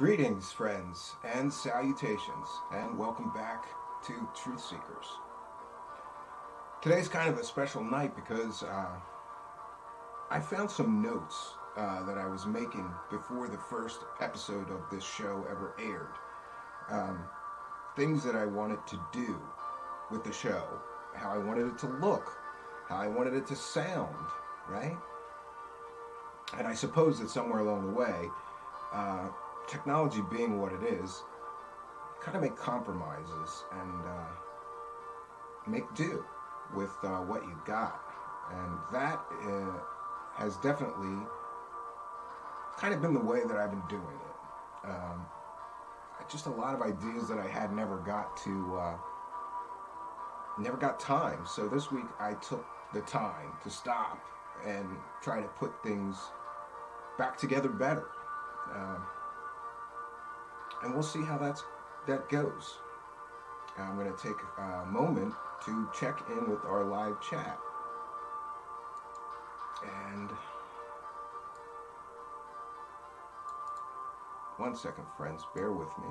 Greetings, friends, and salutations, and welcome back to Truthseekers. Today's kind of a special night because I found some notes that I was making before the first episode of this show ever aired. Things that I wanted to do with the show, how I wanted it to look, how I wanted it to sound, right? And I suppose that somewhere along the way, technology being what it is, kind of make compromises and make do with what you got. And that has definitely kind of been the way that I've been doing it. Just a lot of ideas that I had never got time. So this week I took the time to stop and try to put things back together better. And we'll see how that goes. I'm going to take a moment to check in with our live chat. And one second, friends, bear with me.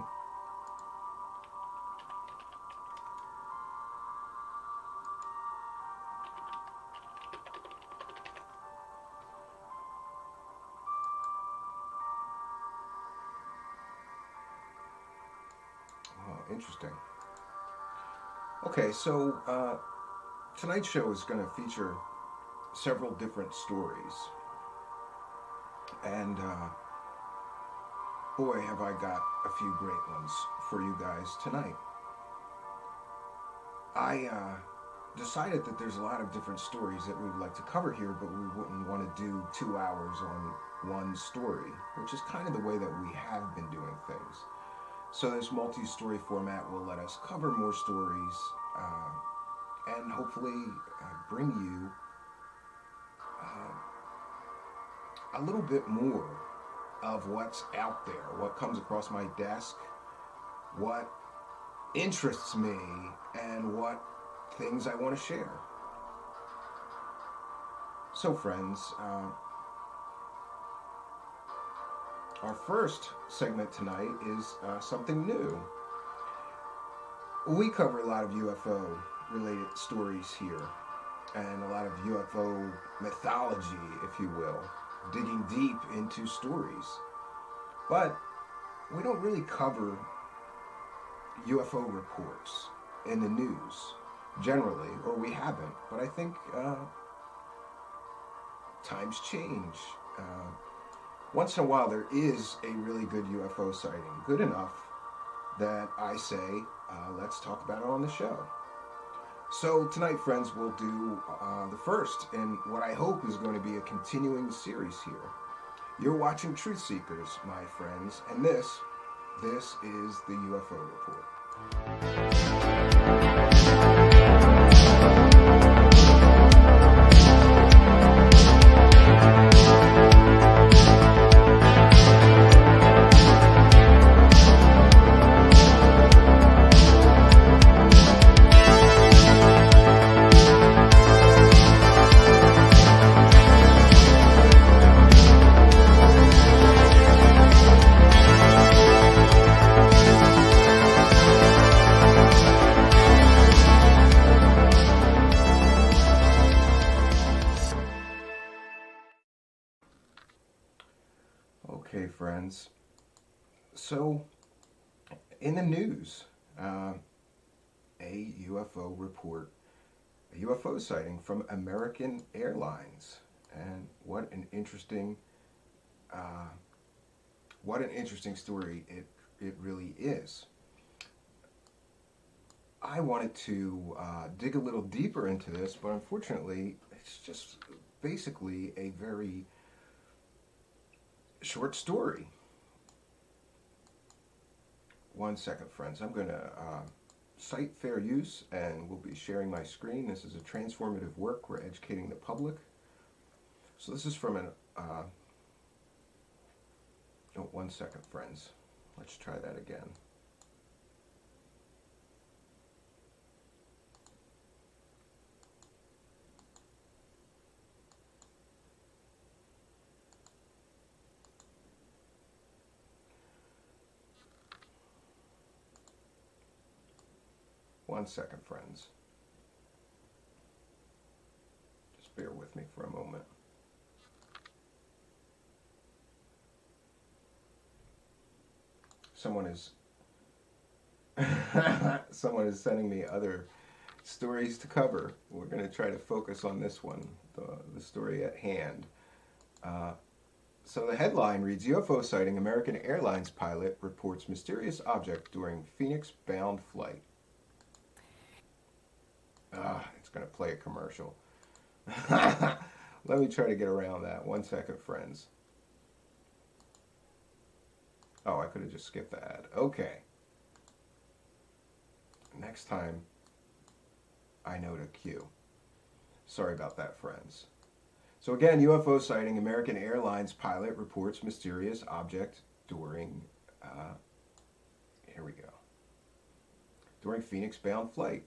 Interesting. Okay, so tonight's show is going to feature several different stories. And boy, have I got a few great ones for you guys tonight. I decided that there's a lot of different stories that we would like to cover here, but we wouldn't want to do 2 hours on one story, which is kind of the way that we have been doing things. So this multi-story format will let us cover more stories and hopefully bring you a little bit more of what's out there, what comes across my desk, what interests me, and what things I want to share. So friends, our first segment tonight is something new. We cover a lot of UFO-related stories here, and a lot of UFO mythology, if you will, digging deep into stories. But we don't really cover UFO reports in the news, generally, or we haven't. But I think times change. Once in a while, there is a really good UFO sighting, good enough that I say, let's talk about it on the show. So tonight, friends, we'll do the first in what I hope is going to be a continuing series here. You're watching Truthseekers, my friends, and this is the UFO Report. Okay, friends. So, in the news, a UFO report, a UFO sighting from American Airlines, and what an interesting story it really is. I wanted to dig a little deeper into this, but unfortunately, it's just basically a very short story. One second, friends. I'm going to cite fair use, and we'll be sharing my screen. This is a transformative work. We're educating the public. So this is from an... one second, friends. Let's try that again. 1 second, friends. Just bear with me for a moment. Someone is someone is sending me other stories to cover. We're going to try to focus on this one, the story at hand. So the headline reads, UFO sighting, American Airlines pilot reports mysterious object during Phoenix-bound flight. It's going to play a commercial. Let me try to get around that. 1 second, friends. Oh, I could have just skipped the ad. Okay. Next time, I know to cue. Sorry about that, friends. So again, UFO sighting, American Airlines pilot reports mysterious object during, here we go, during Phoenix-bound flight.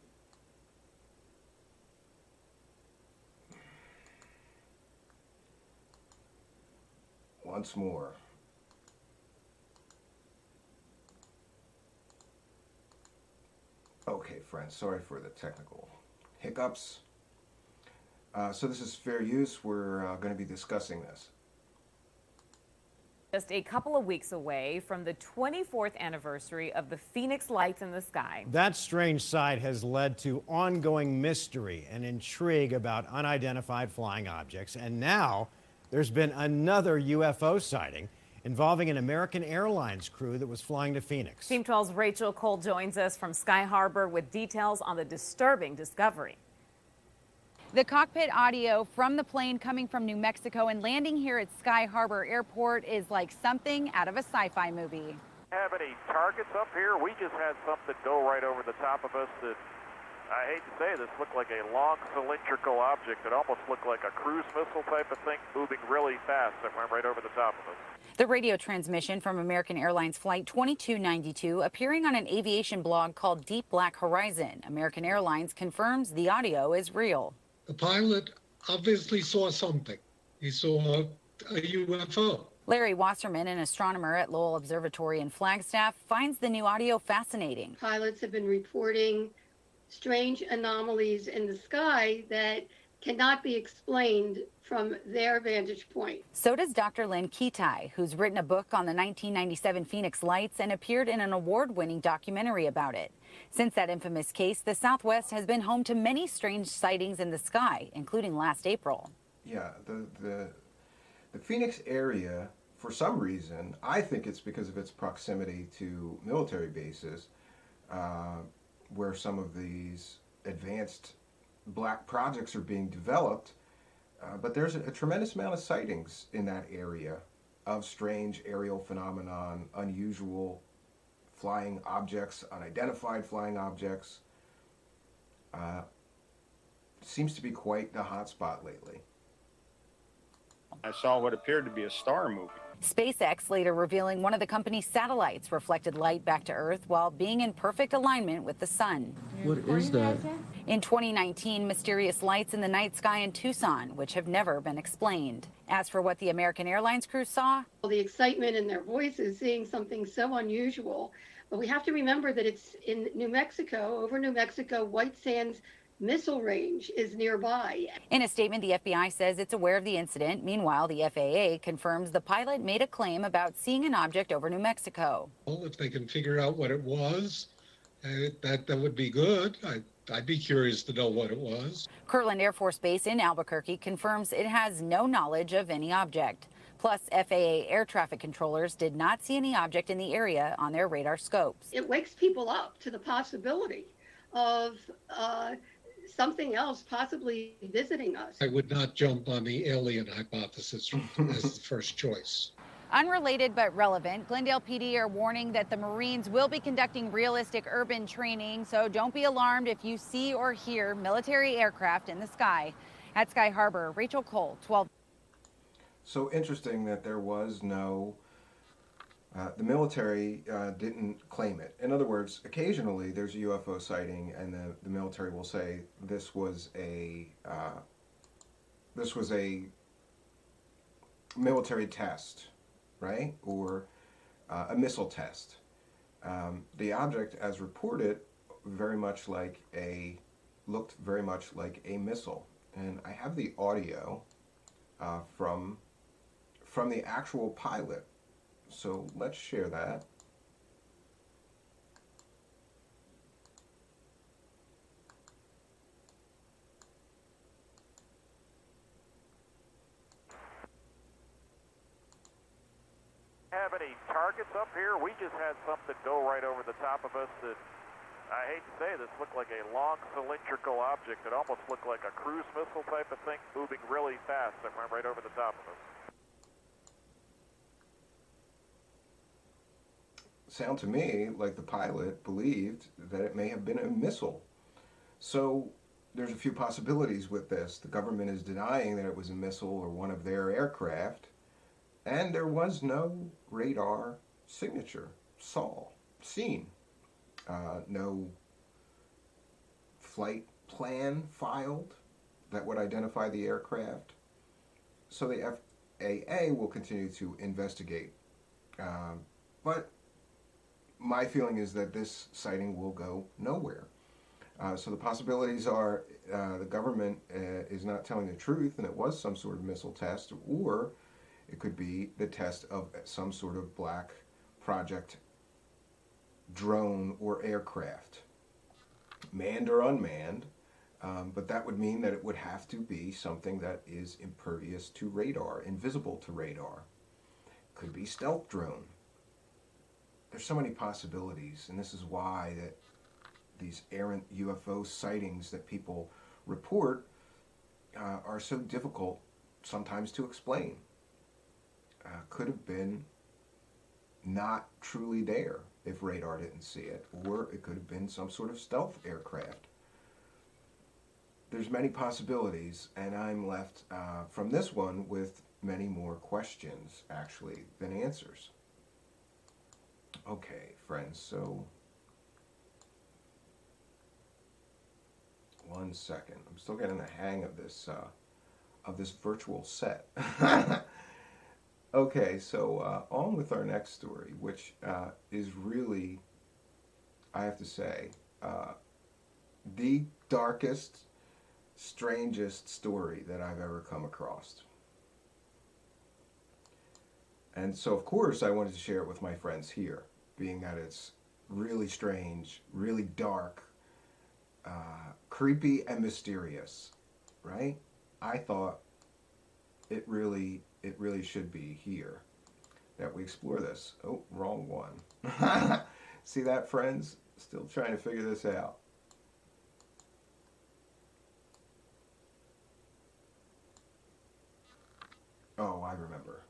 Once more. Okay, friends, sorry for the technical hiccups. So this is fair use. We're going to be discussing this. Just a couple of weeks away from the 24th anniversary of the Phoenix lights in the sky. That strange sight has led to ongoing mystery and intrigue about unidentified flying objects. And now there's been another UFO sighting involving an American Airlines crew that was flying to Phoenix. Team 12's Rachel Cole joins us from Sky Harbor with details on the disturbing discovery. The cockpit audio from the plane coming from New Mexico and landing here at Sky Harbor Airport is like something out of a sci-fi movie. Have any targets up here? We just had something go right over the top of us that, I hate to say this, looked like a long cylindrical object. It almost looked like a cruise missile type of thing moving really fast that went right over the top of us. The radio transmission from American Airlines Flight 2292 appearing on an aviation blog called Deep Black Horizon. American Airlines confirms the audio is real. The pilot obviously saw something. He saw a UFO. Larry Wasserman, an astronomer at Lowell Observatory in Flagstaff, finds the new audio fascinating. Pilots have been reporting strange anomalies in the sky that cannot be explained from their vantage point. So does Dr. Lynn Kitai, who's written a book on the 1997 Phoenix lights and appeared in an award-winning documentary about it. Since that infamous case, the Southwest has been home to many strange sightings in the sky, including last April. Yeah, the Phoenix area, for some reason, I think it's because of its proximity to military bases, where some of these advanced black projects are being developed, but there's a tremendous amount of sightings in that area of strange aerial phenomenon, unusual flying objects, unidentified flying objects. Seems to be quite the hotspot lately. I saw what appeared to be a star moving. SpaceX later revealing one of the company's satellites reflected light back to Earth while being in perfect alignment with the sun. What is that? In 2019, mysterious lights in the night sky in Tucson, which have never been explained. As for what the American Airlines crew saw, The excitement in their voices, seeing something so unusual. But we have to remember that it's in New Mexico, over New Mexico, White Sands missile range is nearby. in a statement, the FBI says it's aware of the incident. Meanwhile, the FAA confirms the pilot made a claim about seeing an object over New Mexico. Well, if they can figure out what it was, that would be good. I'd be curious to know what it was. Kirtland Air Force Base in Albuquerque confirms it has no knowledge of any object. Plus, FAA air traffic controllers did not see any object in the area on their radar scopes. It wakes people up to the possibility of something else possibly visiting us. I would not jump on the alien hypothesis as the first choice. Unrelated but relevant, Glendale PD are warning that the Marines will be conducting realistic urban training, so don't be alarmed if you see or hear military aircraft in the sky. At Sky Harbor, Rachel Cole, 12. So interesting that there was no, the military didn't claim it. In other words, occasionally there's a UFO sighting and the military will say this was a military test, right? Or a missile test. The object, as reported, very much like a missile. And I have the audio from the actual pilot. So let's share that. Have any targets up here? We just had something go right over the top of us that, I hate to say this, looked like a long cylindrical object. It almost looked like a cruise missile type of thing moving really fast that went right over the top of us. Sound to me like the pilot believed that it may have been a missile. So there's a few possibilities with this. The government is denying that it was a missile or one of their aircraft, and there was no radar signature seen. No flight plan filed that would identify the aircraft. So the FAA will continue to investigate. But my feeling is that this sighting will go nowhere. So the possibilities are the government is not telling the truth and it was some sort of missile test, or it could be the test of some sort of black project drone or aircraft, manned or unmanned, but that would mean that it would have to be something that is impervious to radar, invisible to radar. Could be stealth drone. There's so many possibilities, and this is why that these errant UFO sightings that people report are so difficult sometimes to explain. Could have been not truly there if radar didn't see it, or it could have been some sort of stealth aircraft. There's many possibilities, and I'm left from this one with many more questions, actually, than answers. Okay, friends, so 1 second. I'm still getting the hang of this virtual set. Okay, so on with our next story, which is really, I have to say, the darkest, strangest story that I've ever come across. And so, of course, I wanted to share it with my friends here, being that it's really strange, really dark, creepy, and mysterious, right? I thought it really should be here that we explore this. Oh, wrong one. See that, friends? Still trying to figure this out. Oh, I remember.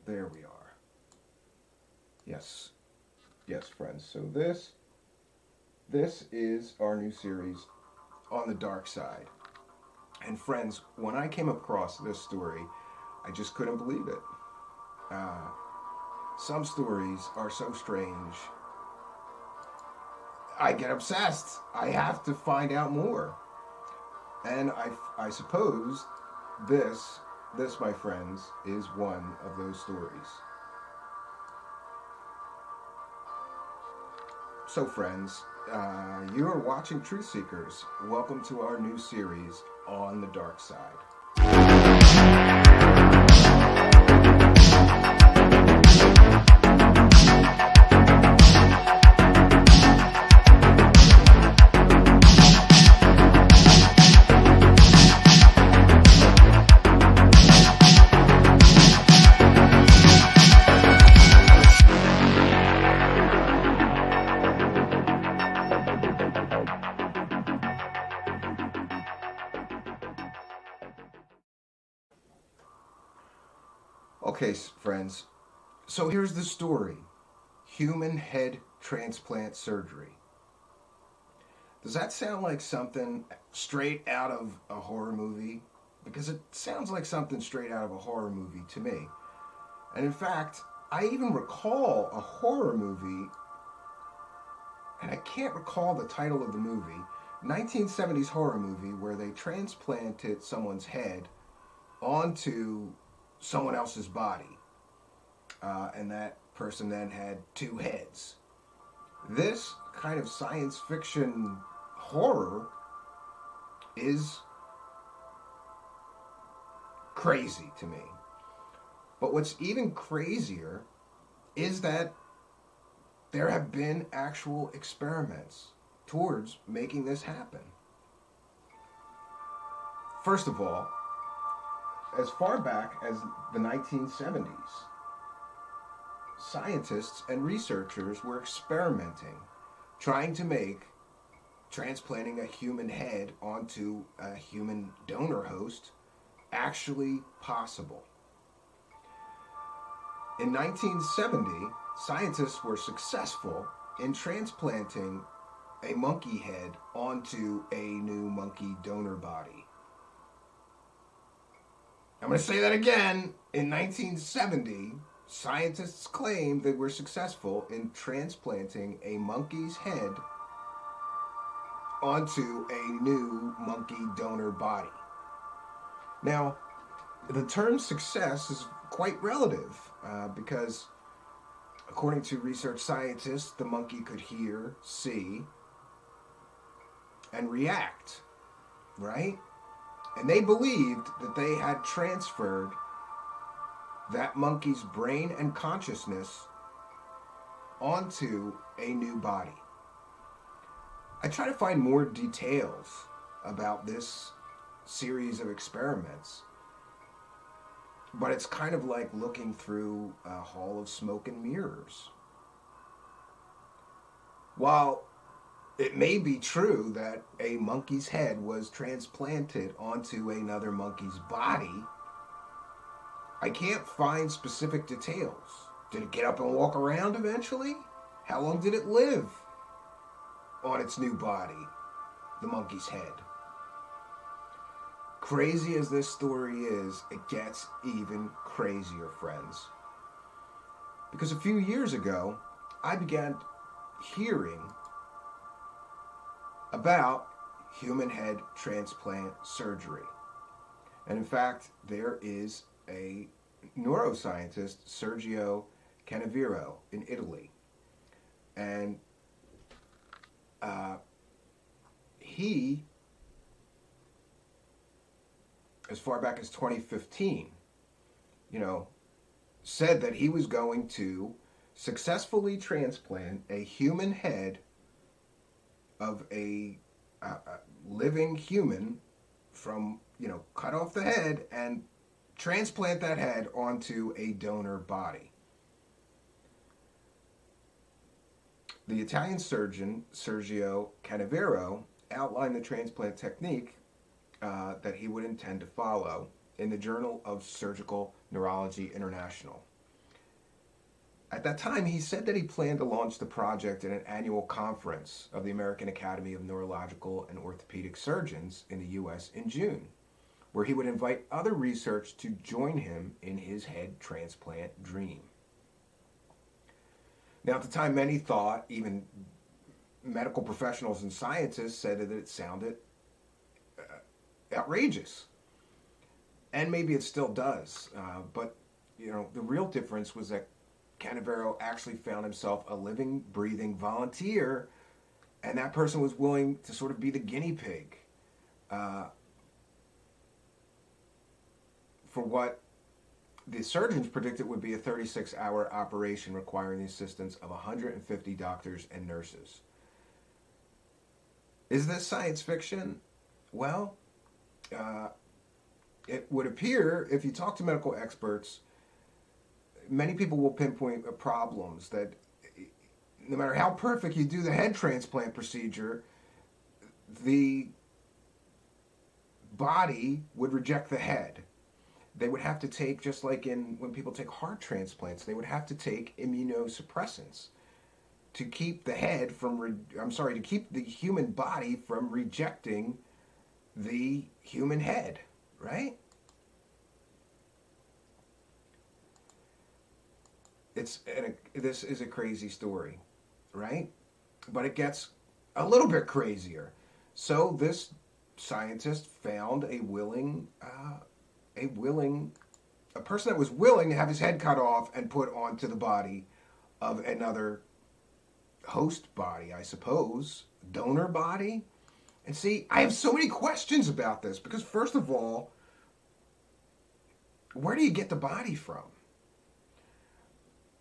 There we are. Yes. Yes, friends. So this is our new series on the dark side. And friends, when I came across this story, I just couldn't believe it. Some stories are so strange, I get obsessed. I have to find out more. And I suppose this, my friends, is one of those stories. So friends, you are watching Truthseekers. Welcome to our new series on the dark side. Okay, friends, so here's the story. Human head transplant surgery. Does that sound like something straight out of a horror movie? Because it sounds like something straight out of a horror movie to me. And in fact, I even recall a horror movie, and I can't recall the title of the movie, 1970s horror movie where they transplanted someone's head onto someone else's body. And that person then had two heads. This kind of science fiction horror is crazy to me. But what's even crazier is that there have been actual experiments towards making this happen. First of all, as far back as the 1970s, scientists and researchers were experimenting, trying to make transplanting a human head onto a human donor host actually possible. In 1970, scientists were successful in transplanting a monkey head onto a new monkey donor body. I'm going to say that again. In 1970, scientists claimed they were successful in transplanting a monkey's head onto a new monkey donor body. Now, the term success is quite relative because, according to research scientists, the monkey could hear, see, and react, right? And they believed that they had transferred that monkey's brain and consciousness onto a new body. I try to find more details about this series of experiments, but it's kind of like looking through a hall of smoke and mirrors. While it may be true that a monkey's head was transplanted onto another monkey's body, I can't find specific details. Did it get up and walk around eventually? How long did it live on its new body, the monkey's head? Crazy as this story is, it gets even crazier, friends. Because a few years ago, I began hearing about human head transplant surgery. And in fact, there is a neuroscientist, Sergio Canavero, in Italy. And he, as far back as 2015, said that he was going to successfully transplant a human head of a living human from, cut off the head and transplant that head onto a donor body. The Italian surgeon, Sergio Canavero, outlined the transplant technique that he would intend to follow in the Journal of Surgical Neurology International. At that time, he said that he planned to launch the project at an annual conference of the American Academy of Neurological and Orthopedic Surgeons in the U.S. in June, where he would invite other researchers to join him in his head transplant dream. Now, at the time, many thought, even medical professionals and scientists said that it sounded outrageous. And maybe it still does. But, the real difference was that Canavero actually found himself a living, breathing volunteer, and that person was willing to sort of be the guinea pig for what the surgeons predicted would be a 36-hour operation requiring the assistance of 150 doctors and nurses. Is this science fiction? Well, it would appear, if you talk to medical experts, many people will pinpoint problems that no matter how perfect you do the head transplant procedure, the body would reject the head. They would have to take, just like when people take heart transplants, they would have to take immunosuppressants to keep the head to keep the human body from rejecting the human head, right? This is a crazy story, right? But it gets a little bit crazier. So this scientist found a willing a person that was willing to have his head cut off and put onto the body of another host body, I suppose, donor body. And see, I have so many questions about this because, first of all, where do you get the body from?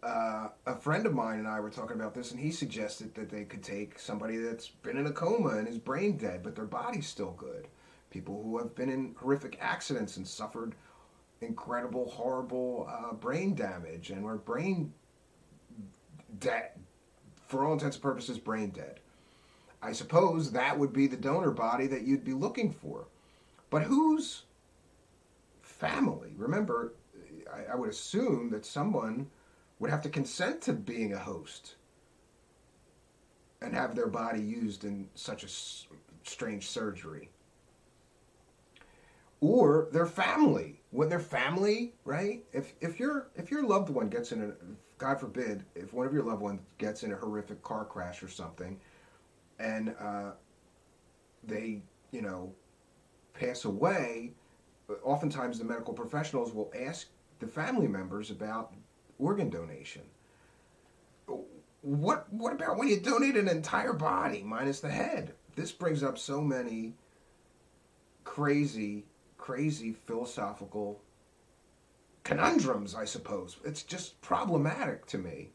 A friend of mine and I were talking about this, and he suggested that they could take somebody that's been in a coma and is brain dead, but their body's still good. People who have been in horrific accidents and suffered incredible, horrible brain damage and were brain dead, for all intents and purposes, brain dead. I suppose that would be the donor body that you'd be looking for. But whose family? Remember, I would assume that someone would have to consent to being a host and have their body used in such a strange surgery. Or their family. When their family, right? If your loved one gets in a, God forbid, if one of your loved ones gets in a horrific car crash or something, and they, pass away, oftentimes the medical professionals will ask the family members about organ donation. What about when you donate an entire body minus the head? This brings up so many crazy philosophical conundrums, I suppose. It's just problematic to me.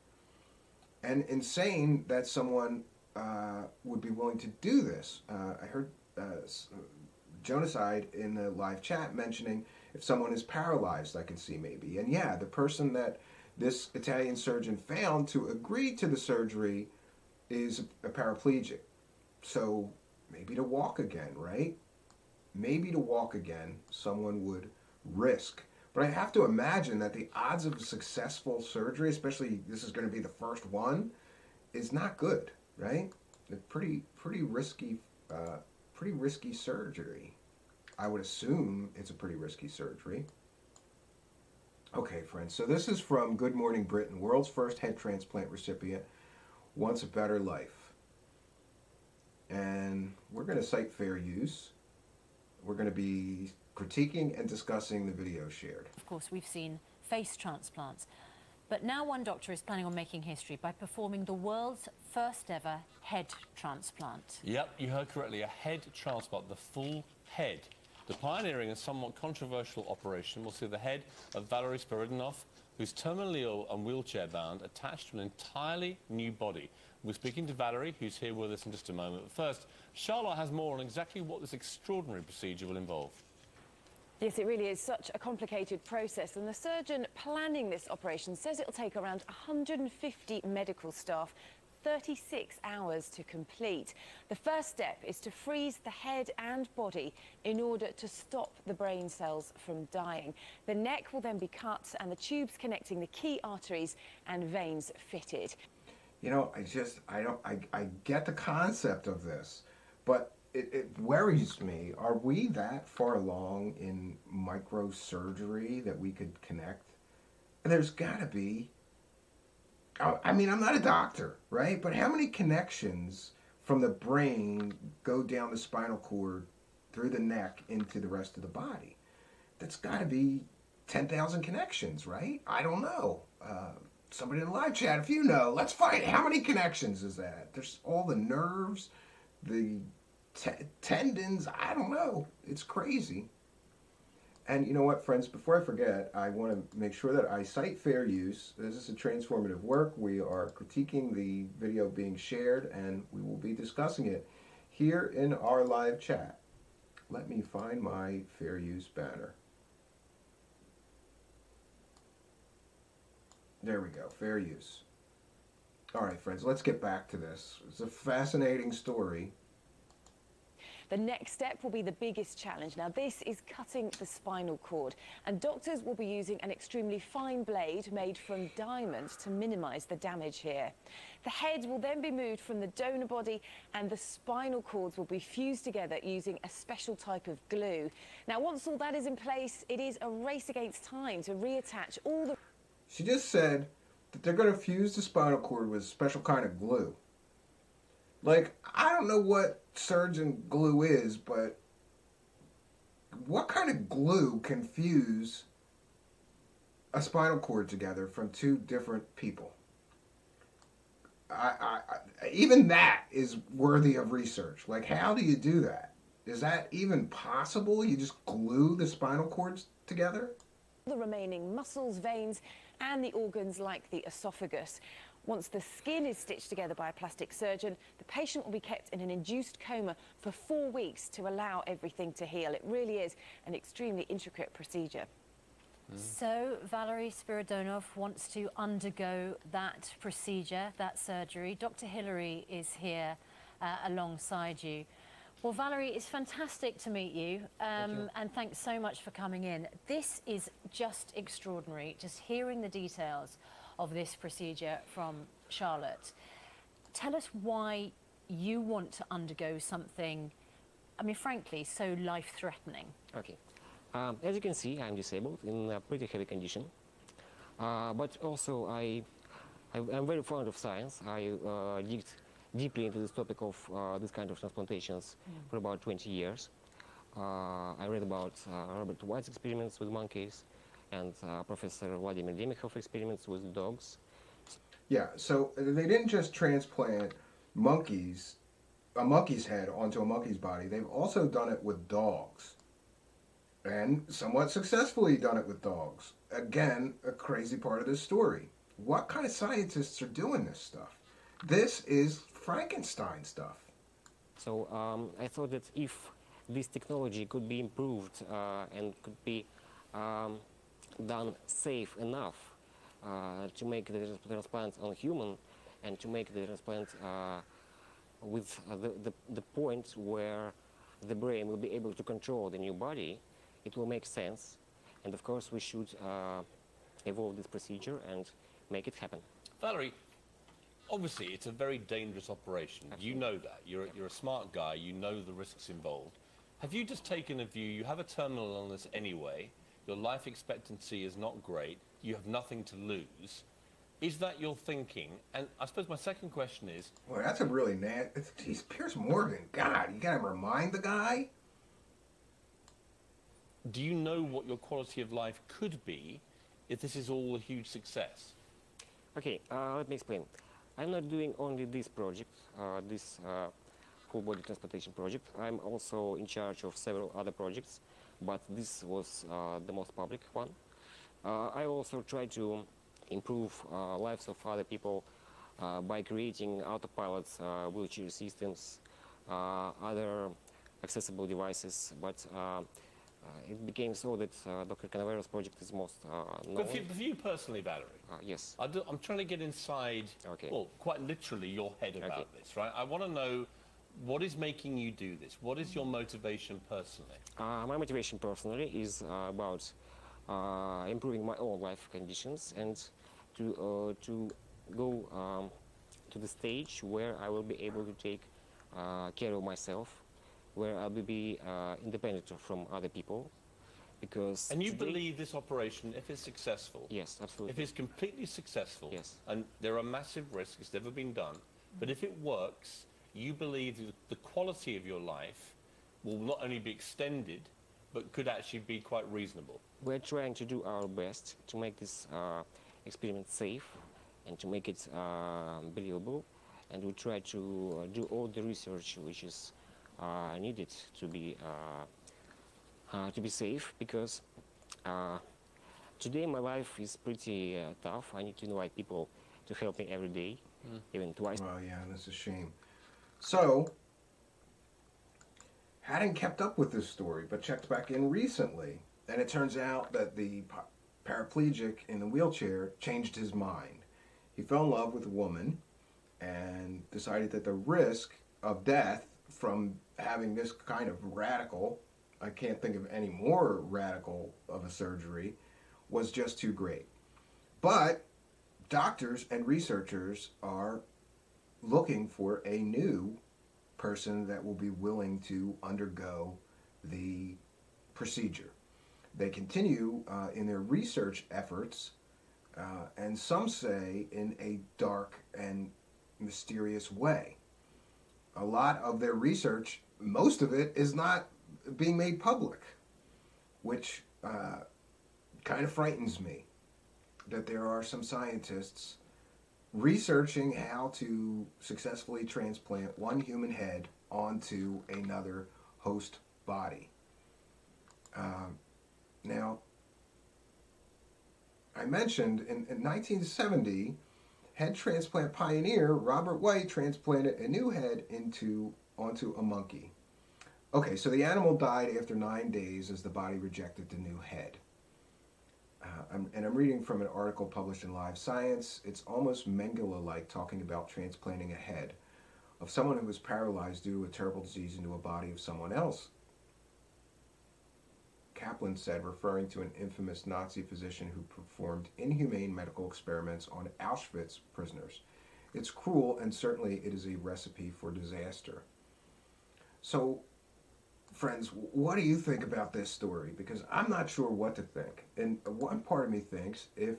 And insane that someone would be willing to do this. I heard Jonaside in the live chat mentioning if someone is paralyzed, I can see maybe. And yeah, the person that this Italian surgeon found to agree to the surgery is a paraplegic. So maybe to walk again, right? Maybe to walk again, someone would risk. But I have to imagine that the odds of a successful surgery, especially this is going to be the first one, is not good, right? A pretty risky surgery. I would assume it's a pretty risky surgery. Okay, friends, so this is from Good Morning Britain. World's first head transplant recipient wants a better life. And we're going to cite fair use. We're going to be critiquing and discussing the video shared. Of course, we've seen face transplants. But now one doctor is planning on making history by performing the world's first ever head transplant. Yep, you heard correctly, a head transplant, the full head. The pioneering and somewhat controversial operation will see the head of Valery Spiridonov, who's terminally ill and wheelchair-bound, attached to an entirely new body. We're speaking to Valerie, who's here with us in just a moment. But first, Charlotte has more on exactly what this extraordinary procedure will involve. Yes, it really is such a complicated process, and the surgeon planning this operation says it'll take around 150 medical staff 36 hours to complete. The first step is to freeze the head and body in order to stop the brain cells from dying. The neck will then be cut and the tubes connecting the key arteries and veins fitted. I get the concept of this, but it worries me. Are we that far along in microsurgery that we could connect? There's got to be. I mean, I'm not a doctor, right? But how many connections from the brain go down the spinal cord, through the neck, into the rest of the body? That's got to be 10,000 connections, right? I don't know. Somebody in the live chat, if you know, let's find how many connections is that? There's all the nerves, the tendons, I don't know. It's crazy. And you know what, friends, before I forget, I want to make sure that I cite fair use. This is a transformative work. We are critiquing the video being shared, and we will be discussing it here in our live chat. Let me find my fair use banner. There we go, fair use. All right, friends, let's get back to this. It's a fascinating story. The next step will be the biggest challenge. Now, this is cutting the spinal cord, and doctors will be using an extremely fine blade made from diamond to minimize the damage here. The head will then be moved from the donor body, and the spinal cords will be fused together using a special type of glue. Now, once all that is in place, it is a race against time to reattach all the... She just said that they're going to fuse the spinal cord with a special kind of glue. Like, I don't know what surgeon glue is, but what kind of glue can fuse a spinal cord together from two different people? Even that is worthy of research. Like, how do you do that? Is that even possible? You just glue the spinal cords together? The remaining muscles, veins, and the organs like the esophagus. Once the skin is stitched together by a plastic surgeon, the patient will be kept in an induced coma for 4 weeks to allow everything to heal. It really is an extremely intricate procedure. So Valery Spiridonov wants to undergo that procedure, that surgery. Dr. Hillary is here alongside you. Well, Valerie, it's fantastic to meet you, and thanks so much for coming in. This is just extraordinary, just hearing the details of this procedure from Charlotte. Tell us why you want to undergo something, I mean, frankly, so life-threatening. Okay. As you can see, I'm disabled in a pretty heavy condition, but also I'm very fond of science. I digged deeply into this topic of this kind of transplantations for about 20 years. I read about Robert White's experiments with monkeys and Professor Vladimir Demichov experiments with dogs. Yeah, so they didn't just transplant monkeys, a monkey's head onto a monkey's body. They've also done it with dogs. And somewhat successfully done it with dogs. Again, a crazy part of this story. What kind of scientists are doing this stuff? This is Frankenstein stuff. So I thought that if this technology could be improved and could be done safe enough to make the transplant on human and to make the transplant with the point where the brain will be able to control the new body, it will make sense. And of course we should evolve this procedure and make it happen. Valerie, obviously it's a very dangerous operation. Absolutely. You know that. You're a smart guy. You know the risks involved. Have you just taken a view, you have a terminal illness anyway, your life expectancy is not great, you have nothing to lose. Is that your thinking? And I suppose my second question is... Well, that's a really he's Piers Morgan. God, you gotta remind the guy? Do you know what your quality of life could be if this is all a huge success? Okay, let me explain. I'm not doing only this project, this full body transplantation project. I'm also in charge of several other projects, but this was the most public one. I also try to improve lives of other people by creating autopilots, wheelchair systems, other accessible devices, but it became so that Dr. Canavero's project is most known. But for you personally, Valerie? Yes. I'm trying to get inside, well, quite literally your head about this, right? I want to know what is making you do this? What is your motivation personally? My motivation personally is about improving my own life conditions and to go to the stage where I will be able to take care of myself, where I will be independent from other people. Because and you believe this operation, if it's successful? Yes, absolutely. If it's completely successful, yes, and there are massive risks, it's never been done, but if it works, you believe that the quality of your life will not only be extended, but could actually be quite reasonable. We're trying to do our best to make this experiment safe and to make it believable, and we try to do all the research which is needed to be safe, because today my life is pretty tough. I need to invite people to help me every day, even twice. Well, yeah, that's a shame. So, hadn't kept up with this story, but checked back in recently, and it turns out that the paraplegic in the wheelchair changed his mind. He fell in love with a woman and decided that the risk of death from having this kind of radical, I can't think of any more radical of a surgery, was just too great. But doctors and researchers are looking for a new person that will be willing to undergo the procedure. They continue in their research efforts, and some say in a dark and mysterious way. A lot of their research, most of it, is not being made public. which kind of frightens me, that there are some scientists researching how to successfully transplant one human head onto another host body. Now, I mentioned in 1970, head transplant pioneer Robert White transplanted a new head onto a monkey. Okay, so the animal died after 9 days as the body rejected the new head. I'm reading from an article published in Live Science. It's almost Mengele-like talking about transplanting a head of someone who was paralyzed due to a terrible disease into a body of someone else. Kaplan said, referring to an infamous Nazi physician who performed inhumane medical experiments on Auschwitz prisoners. It's cruel, and certainly it is a recipe for disaster. So, friends, what do you think about this story? Because I'm not sure what to think. And one part of me thinks if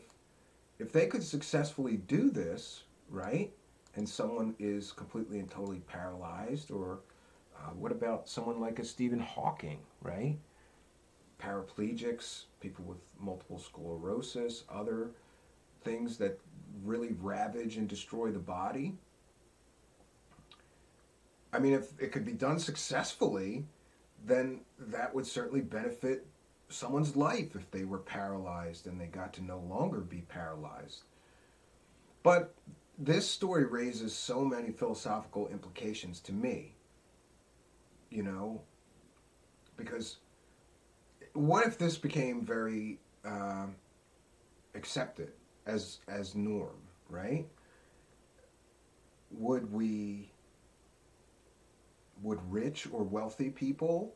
they could successfully do this, right, and someone is completely and totally paralyzed, or what about someone like a Stephen Hawking, right? Paraplegics, people with multiple sclerosis, other things that really ravage and destroy the body. I mean, if it could be done successfully, then that would certainly benefit someone's life if they were paralyzed and they got to no longer be paralyzed. But this story raises so many philosophical implications to me, you know, because what if this became very accepted as norm, right? Would rich or wealthy people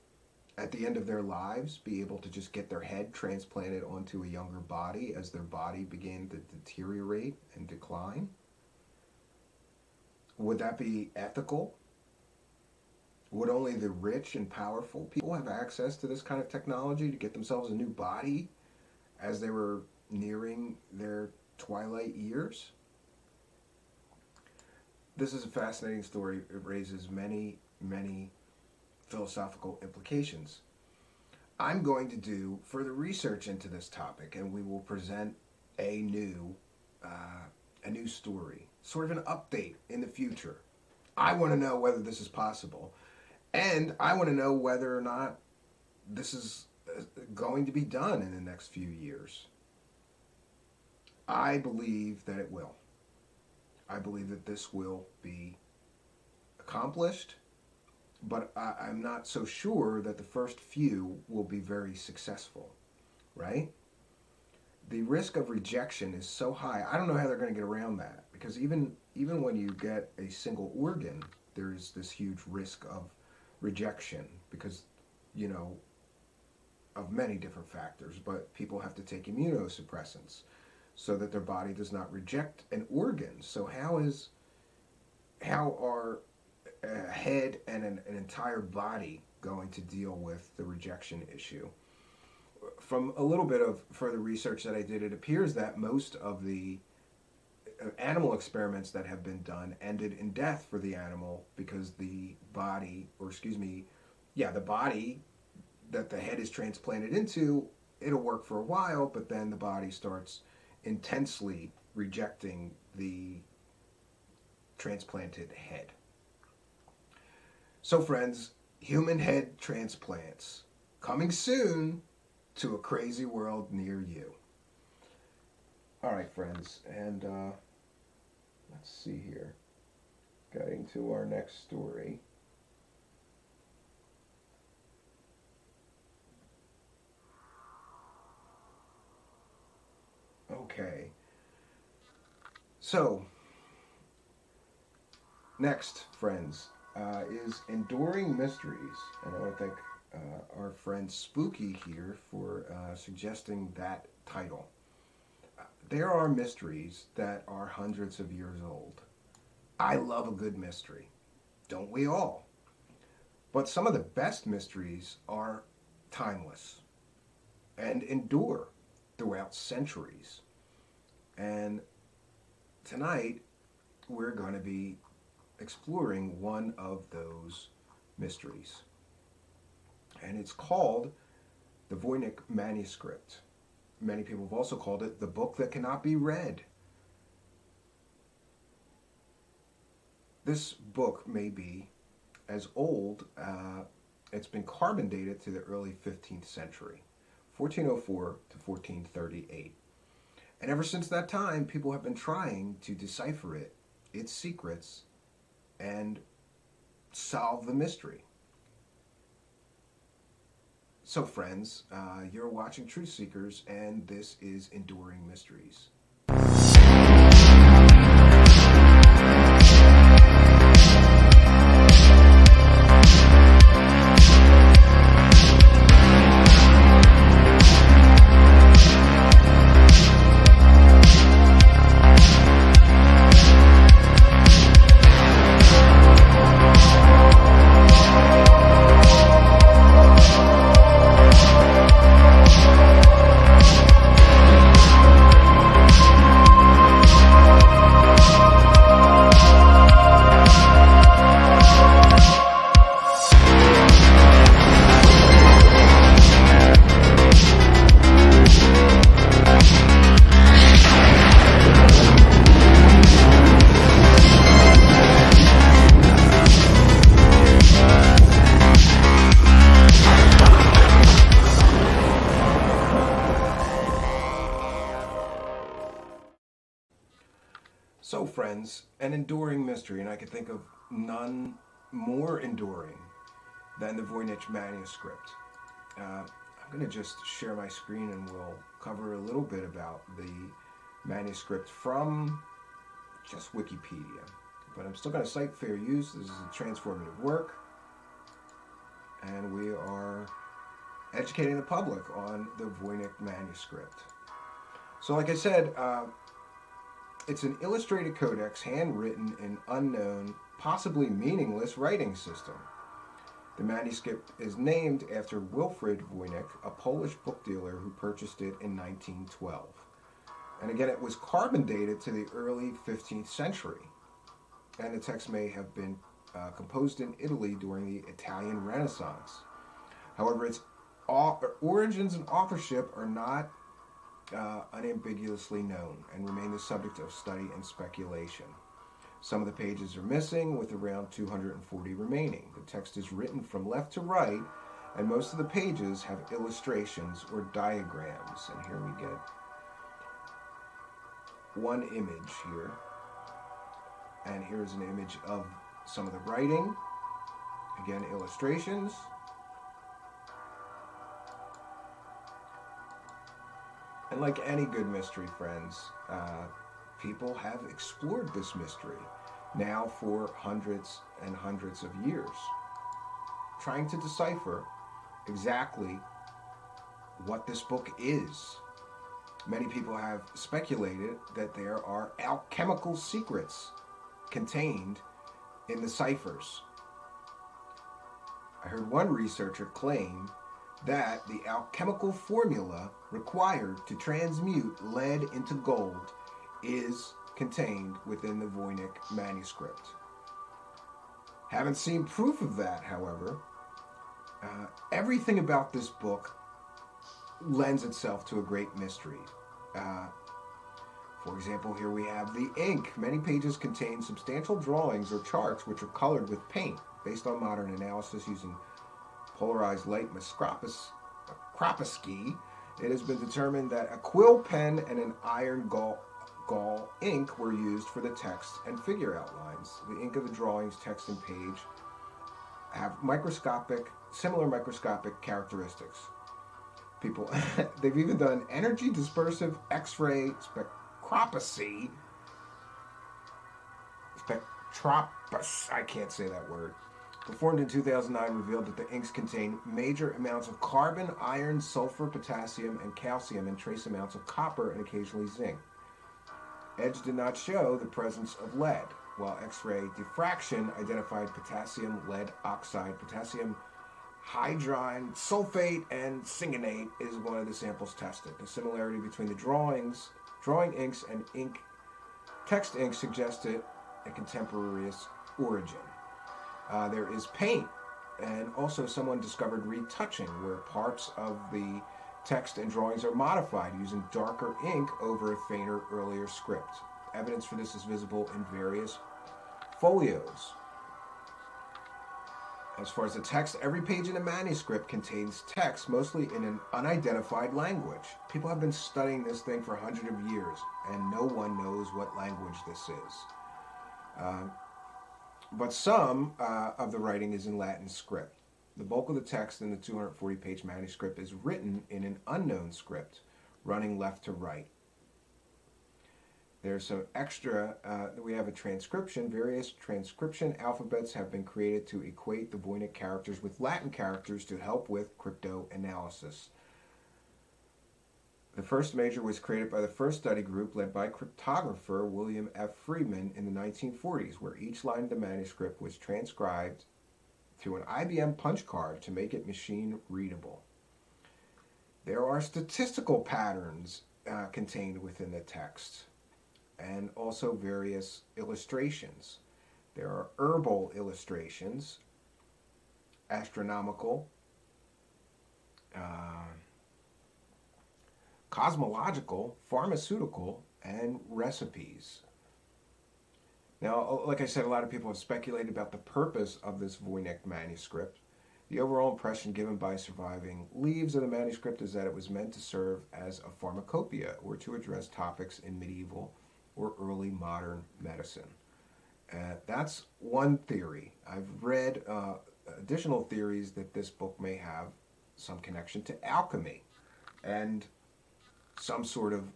at the end of their lives be able to just get their head transplanted onto a younger body as their body began to deteriorate and decline? Would that be ethical? Would only the rich and powerful people have access to this kind of technology to get themselves a new body as they were nearing their twilight years? This is a fascinating story. It raises many, many philosophical implications. I'm going to do further research into this topic, and we will present a new story, sort of an update in the future. I want to know whether this is possible. And I want to know whether or not this is going to be done in the next few years. I believe that it will. I believe that this will be accomplished, but I'm not so sure that the first few will be very successful, right? The risk of rejection is so high. I don't know how they're going to get around that, because even when you get a single organ, there's this huge risk of rejection because, you know, of many different factors, but people have to take immunosuppressants so that their body does not reject an organ. So how are a head and an entire body going to deal with the rejection issue? From a little bit of further research that I did, it appears that most of the animal experiments that have been done ended in death for the animal because the body that the head is transplanted into, it'll work for a while, but then the body starts intensely rejecting the transplanted head. So friends, human head transplants coming soon to a crazy world near you. All right, friends, and let's see here. Getting to our next story. Okay. So, next, friends, is Enduring Mysteries. And I want to thank our friend Spooky here for suggesting that title. There are mysteries that are hundreds of years old. I love a good mystery. Don't we all? But some of the best mysteries are timeless and endure throughout centuries. And tonight, we're going to be exploring one of those mysteries. And it's called the Voynich manuscript. Many people have also called it the book that cannot be read. This book may be as old, it's been carbon dated to the early 15th century, 1404 to 1438. And ever since that time, people have been trying to decipher it, its secrets, and solve the mystery. So friends, you're watching Truthseekers, and this is Enduring Mysteries. So friends, an enduring mystery, and I could think of none more enduring than the Voynich manuscript. I'm going to just share my screen and we'll cover a little bit about the manuscript from just Wikipedia. But I'm still going to cite fair use. This is a transformative work, and we are educating the public on the Voynich manuscript. So like I said, it's an illustrated codex handwritten in unknown, possibly meaningless writing system. The manuscript is named after Wilfrid Voynich, a Polish book dealer who purchased it in 1912. And again, it was carbon dated to the early 15th century. And the text may have been composed in Italy during the Italian Renaissance. However, its origins and authorship are not unambiguously known and remain the subject of study and speculation. Some of the pages are missing, with around 240 remaining. The text is written from left to right, and most of the pages have illustrations or diagrams. And here we get one image here. And here's an image of some of the writing. Again, illustrations. And like any good mystery, friends, people have explored this mystery now for hundreds and hundreds of years, trying to decipher exactly what this book is. Many people have speculated that there are alchemical secrets contained in the ciphers. I heard one researcher claim that the alchemical formula required to transmute lead into gold is contained within the Voynich manuscript. Haven't seen proof of that, however. Everything about this book lends itself to a great mystery. For example, here we have the ink. Many pages contain substantial drawings or charts which are colored with paint based on modern analysis using polarized light microscopy. It has been determined that a quill pen and an iron gall ink were used for the text and figure outlines. The ink of the drawings, text, and page have similar microscopic characteristics. They've even done energy dispersive X-ray spectropsy. I can't say that word. Performed in 2009, revealed that the inks contain major amounts of carbon, iron, sulfur, potassium, and calcium, and trace amounts of copper and occasionally zinc. Edge did not show the presence of lead, while X-ray diffraction identified potassium, lead oxide, potassium hydride, sulfate, and syngenate is one of the samples tested. The similarity between the drawing inks and text ink suggested a contemporaneous origin. There is paint And also someone discovered retouching, where parts of the text and drawings are modified using darker ink over a fainter earlier script. Evidence for this is visible in various folios. As far as the text, every page in the manuscript contains text, mostly in an unidentified language. People have been studying this thing for hundreds of years, and no one knows what language this is. But some of the writing is in Latin script. The bulk of the text in the 240-page manuscript is written in an unknown script, running left to right. There's some extra, we have a transcription. Various transcription alphabets have been created to equate the Voynich characters with Latin characters to help with cryptanalysis. The first major was created by the first study group led by cryptographer William F. Friedman in the 1940s, where each line of the manuscript was transcribed to an IBM punch card to make it machine readable. There are statistical patterns contained within the text, and also various illustrations. There are herbal illustrations, astronomical, cosmological, pharmaceutical, and recipes. Now, like I said, a lot of people have speculated about the purpose of this Voynich manuscript. The overall impression given by surviving leaves of the manuscript is that it was meant to serve as a pharmacopoeia, or to address topics in medieval or early modern medicine. That's one theory. I've read additional theories that this book may have some connection to alchemy and some sort of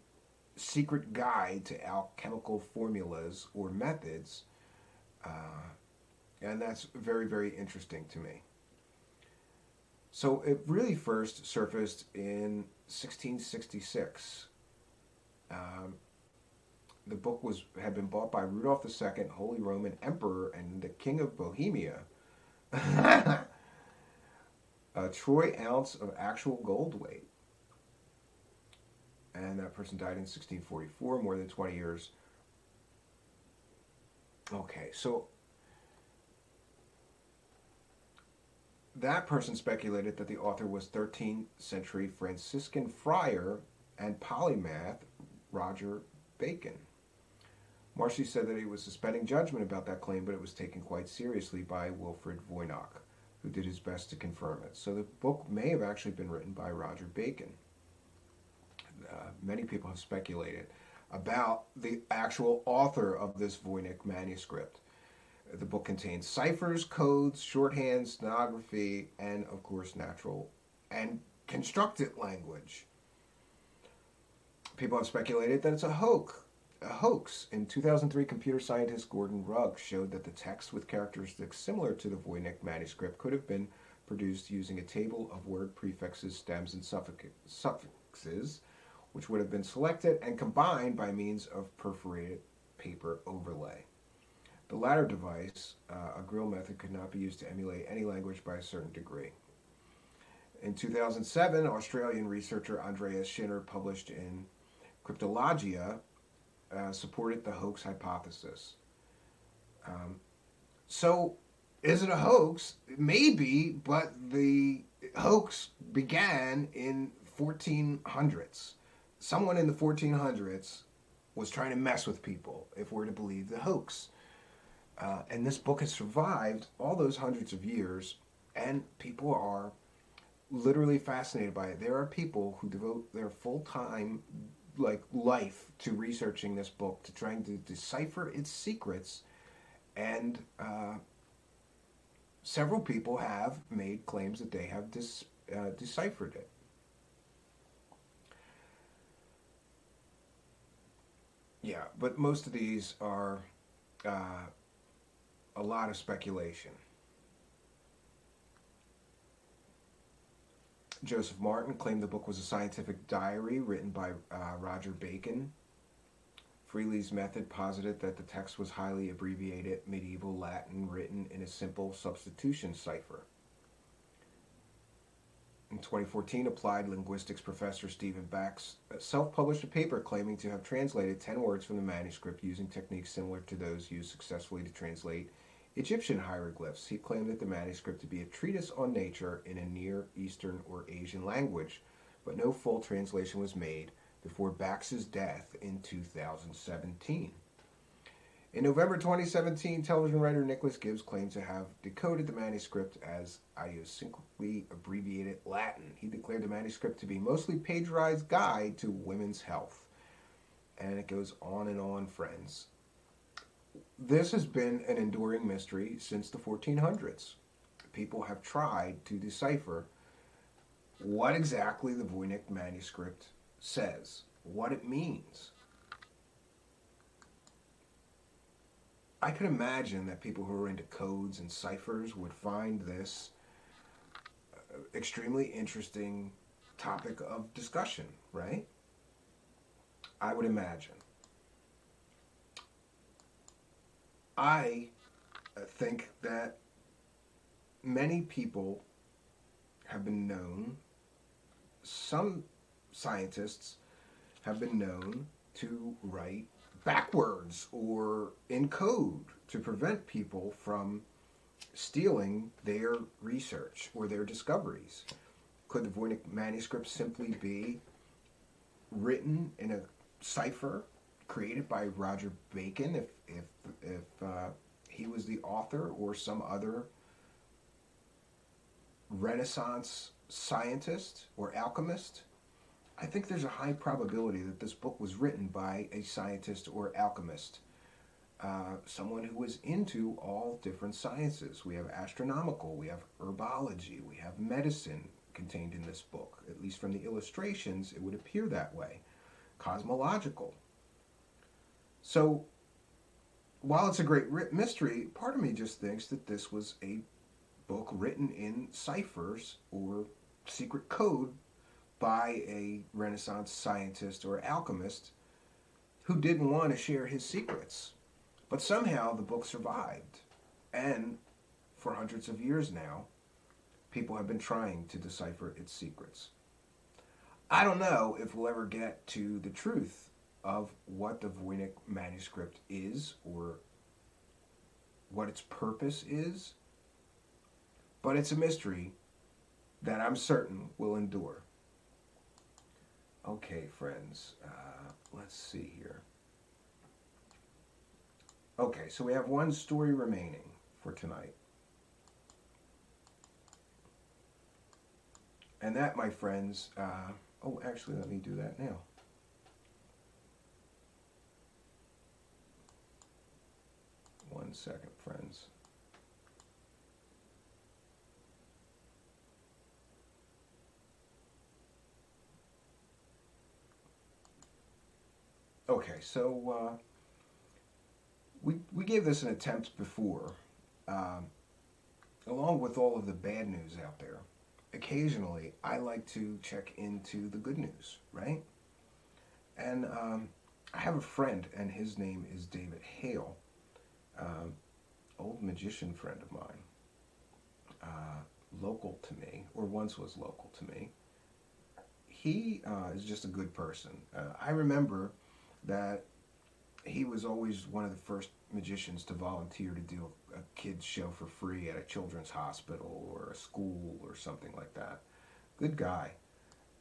secret guide to alchemical formulas or methods, and that's very, very interesting to me. So it really first surfaced in 1666. The book had been bought by Rudolph II, Holy Roman Emperor, and the King of Bohemia. A troy ounce of actual gold weight. And that person died in 1644, more than 20 years. Okay, so that person speculated that the author was 13th century Franciscan friar and polymath Roger Bacon. Marcy said that he was suspending judgment about that claim, but it was taken quite seriously by Wilfrid Voynich, who did his best to confirm it. So the book may have actually been written by Roger Bacon. Many people have speculated about the actual author of this Voynich manuscript. The book contains ciphers, codes, shorthand, stenography, and, of course, natural and constructed language. People have speculated that it's a hoax. In 2003, computer scientist Gordon Rugg showed that the text with characteristics similar to the Voynich manuscript could have been produced using a table of word prefixes, stems, and suffixes, which would have been selected and combined by means of perforated paper overlay. The latter device, a grill method, could not be used to emulate any language by a certain degree. In 2007, Australian researcher Andreas Schinner, published in Cryptologia, supported the hoax hypothesis. So, is it a hoax? Maybe, but the hoax began in 1400s. Someone in the 1400s was trying to mess with people, if we're to believe the hoax. And this book has survived all those hundreds of years, and people are literally fascinated by it. There are people who devote their full-time life to researching this book, to trying to decipher its secrets, and several people have made claims that they have deciphered it. Yeah, but most of these are a lot of speculation. Joseph Martin claimed the book was a scientific diary written by Roger Bacon. Freely's method posited that the text was highly abbreviated medieval Latin written in a simple substitution cipher. In 2014, applied linguistics professor Stephen Bax self-published a paper claiming to have translated 10 words from the manuscript using techniques similar to those used successfully to translate Egyptian hieroglyphs. He claimed that the manuscript to be a treatise on nature in a Near Eastern or Asian language, but no full translation was made before Bax's death in 2017. In November 2017, television writer Nicholas Gibbs claimed to have decoded the manuscript as idiosyncratically abbreviated Latin. He declared the manuscript to be mostly plagiarized guide to women's health. And it goes on and on, friends. This has been an enduring mystery since the 1400s. People have tried to decipher what exactly the Voynich manuscript says, what it means. I could imagine that people who are into codes and ciphers would find this extremely interesting topic of discussion, right? I would imagine. I think that many people have been known, some scientists have been known to write backwards or in code to prevent people from stealing their research or their discoveries. Could the Voynich manuscript simply be written in a cipher created by Roger Bacon if he was the author, or some other Renaissance scientist or alchemist? I think there's a high probability that this book was written by a scientist or alchemist, someone who was into all different sciences. We have astronomical, we have herbology, we have medicine contained in this book. At least from the illustrations, it would appear that way. Cosmological. So, while it's a great mystery, part of me just thinks that this was a book written in ciphers or secret code by a Renaissance scientist or alchemist who didn't want to share his secrets. But somehow the book survived. And for hundreds of years now, people have been trying to decipher its secrets. I don't know if we'll ever get to the truth of what the Voynich manuscript is or what its purpose is, but it's a mystery that I'm certain will endure. Okay, friends, let's see here. Okay, so we have one story remaining for tonight. And that, my friends, oh, actually, let me do that now. One second, friends. Okay, so we gave this an attempt before. Along with all of the bad news out there, occasionally I like to check into the good news, right? And I have a friend, and his name is David Hale, old magician friend of mine, local to me, or once was local to me. He is just a good person. I remember that he was always one of the first magicians to volunteer to do a kid's show for free at a children's hospital or a school or something like that. Good guy.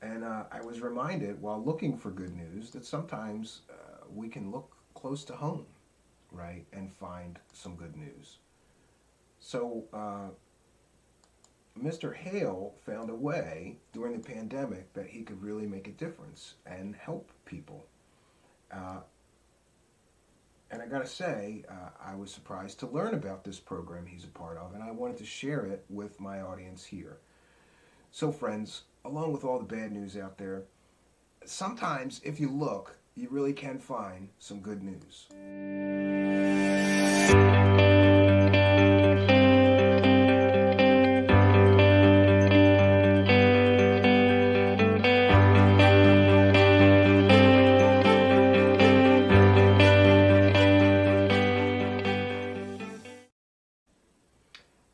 And I was reminded while looking for good news that sometimes we can look close to home, right, and find some good news. So Mr. Hale found a way during the pandemic that he could really make a difference and help people. And I gotta say, I was surprised to learn about this program he's a part of, and I wanted to share it with my audience here. So friends, along with all the bad news out there, sometimes if you look, you really can find some good news.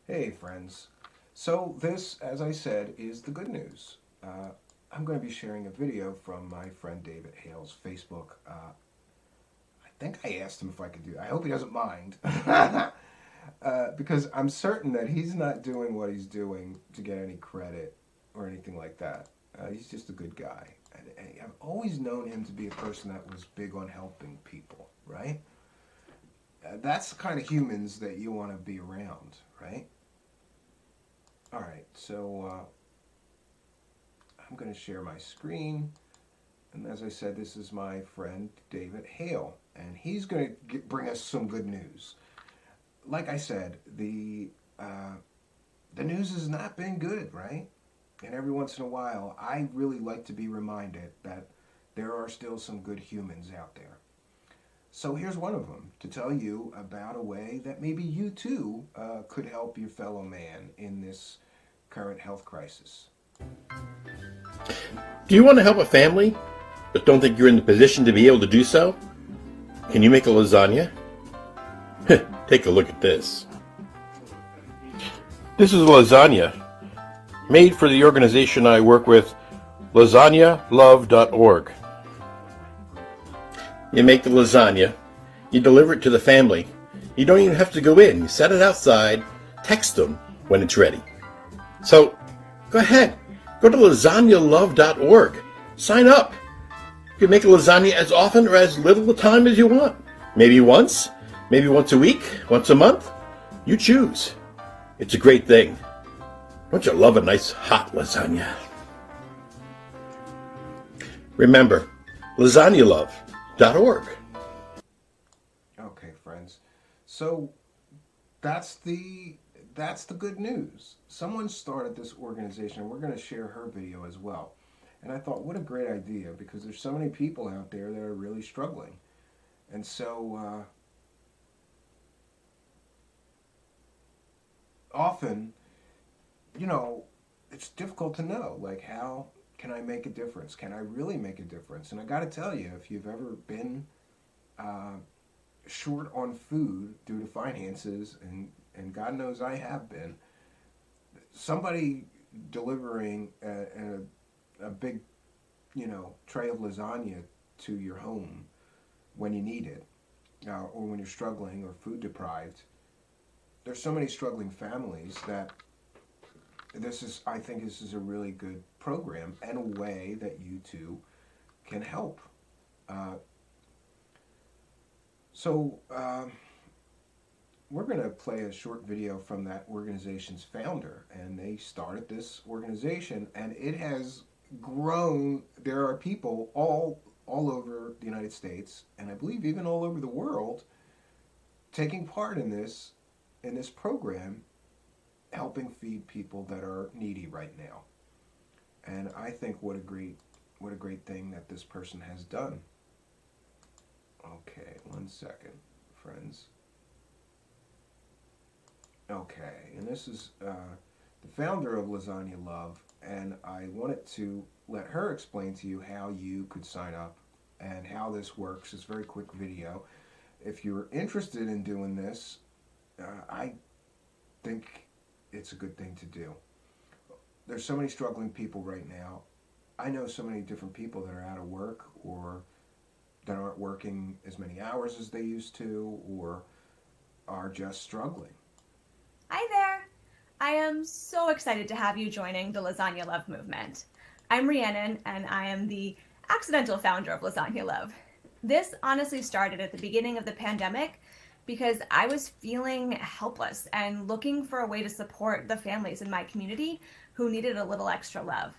Hey friends, so this, as I said, is the good news. I'm going to be sharing a video from my friend David Hale's Facebook. I think I asked him if I could do it. I hope he doesn't mind. Because I'm certain that he's not doing what he's doing to get any credit or anything like that. He's just a good guy. And I've always known him to be a person that was big on helping people, right? That's the kind of humans that you want to be around, right? All right, so I'm going to share my screen. And as I said, this is my friend David Hale, and he's going to bring us some good news. Like I said, the news has not been good, right? And every once in a while, I really like to be reminded that there are still some good humans out there. So here's one of them, to tell you about a way that maybe you too could help your fellow man in this current health crisis. Do you want to help a family, but don't think you're in the position to be able to do so? Can you make a lasagna? Take a look at this. This is a lasagna made for the organization I work with, lasagnalove.org. You make the lasagna, you deliver it to the family. You don't even have to go in. You set it outside, text them when it's ready. So, go ahead. Go to lasagnalove.org. Sign up. You can make a lasagna as often or as little time as you want. Maybe once a week, once a month. You choose. It's a great thing. Don't you love a nice hot lasagna? Remember, lasagnalove.org. Okay, friends. So that's the good news. Someone started this organization. We're going to share her video as well. And I thought, what a great idea, because there's so many people out there that are really struggling. And so often, you know, it's difficult to know, like, how can I make a difference? Can I really make a difference? And I got to tell you, if you've ever been short on food due to finances, and God knows I have been, somebody delivering a big, you know, tray of lasagna to your home when you need it, or when you're struggling or food deprived. There's so many struggling families that I think this is a really good program and a way that you too can help. We're going to play a short video from that organization's founder, and they started this organization, and it has grown. There are people all over the United States, and I believe even all over the world, taking part in this program, helping feed people that are needy right now. And I think what a great thing that this person has done. Okay, 1 second, friends. Okay, and this is the founder of Lasagna Love, and I wanted to let her explain to you how you could sign up and how this works. It's a very quick video. If you're interested in doing this, I think it's a good thing to do. There's so many struggling people right now. I know so many different people that are out of work, or that aren't working as many hours as they used to, or are just struggling. Hi there! I am so excited to have you joining the Lasagna Love movement. I'm Rhiannon, and I am the accidental founder of Lasagna Love. This honestly started at the beginning of the pandemic because I was feeling helpless and looking for a way to support the families in my community who needed a little extra love.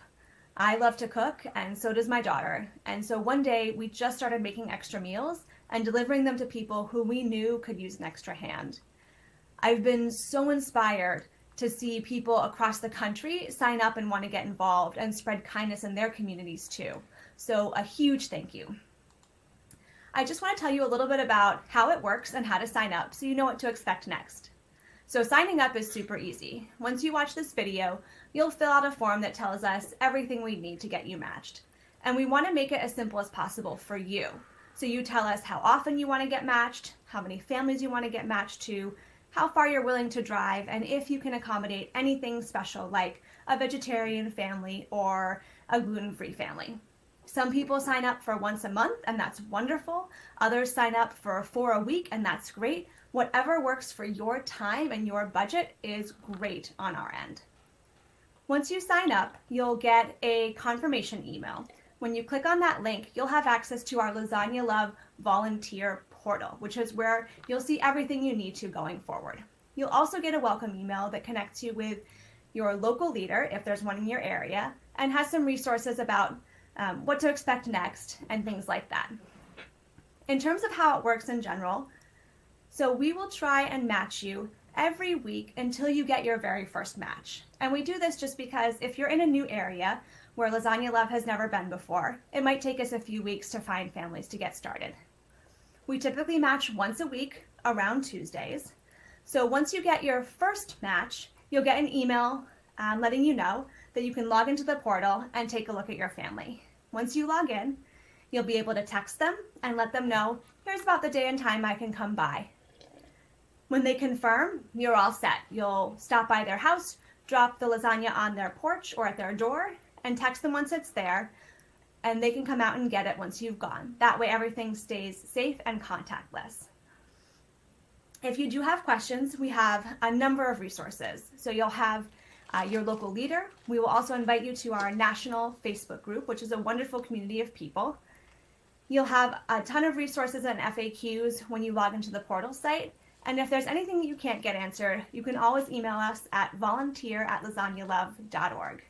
I love to cook, and so does my daughter. And so one day we just started making extra meals and delivering them to people who we knew could use an extra hand. I've been so inspired to see people across the country sign up and want to get involved and spread kindness in their communities too. So a huge thank you. I just want to tell you a little bit about how it works and how to sign up so you know what to expect next. So signing up is super easy. Once you watch this video, you'll fill out a form that tells us everything we need to get you matched. And we want to make it as simple as possible for you. So you tell us how often you want to get matched, how many families you want to get matched to, how far you're willing to drive, and if you can accommodate anything special like a vegetarian family or a gluten-free family. Some people sign up for once a month, and that's wonderful. Others sign up for 4 a week, and that's great. Whatever works for your time and your budget is great on our end. Once you sign up, you'll get a confirmation email. When you click on that link, you'll have access to our Lasagna Love volunteer portal, which is where you'll see everything you need to going forward. You'll also get a welcome email that connects you with your local leader, if there's one in your area, and has some resources about what to expect next and things like that. In terms of how it works in general, so we will try and match you every week until you get your very first match. And we do this just because if you're in a new area where Lasagna Love has never been before, it might take us a few weeks to find families to get started. We typically match once a week around Tuesdays. So once you get your first match, you'll get an email letting you know that you can log into the portal and take a look at your family. Once you log in, you'll be able to text them and let them know, here's about the day and time I can come by. When they confirm, you're all set. You'll stop by their house, drop the lasagna on their porch or at their door, and text them once it's there, and they can come out and get it once you've gone. That way everything stays safe and contactless. If you do have questions, we have a number of resources. So you'll have your local leader. We will also invite you to our national Facebook group, which is a wonderful community of people. You'll have a ton of resources and FAQs when you log into the portal site. And if there's anything you can't get answered, you can always email us at volunteer@lasagnalove.org.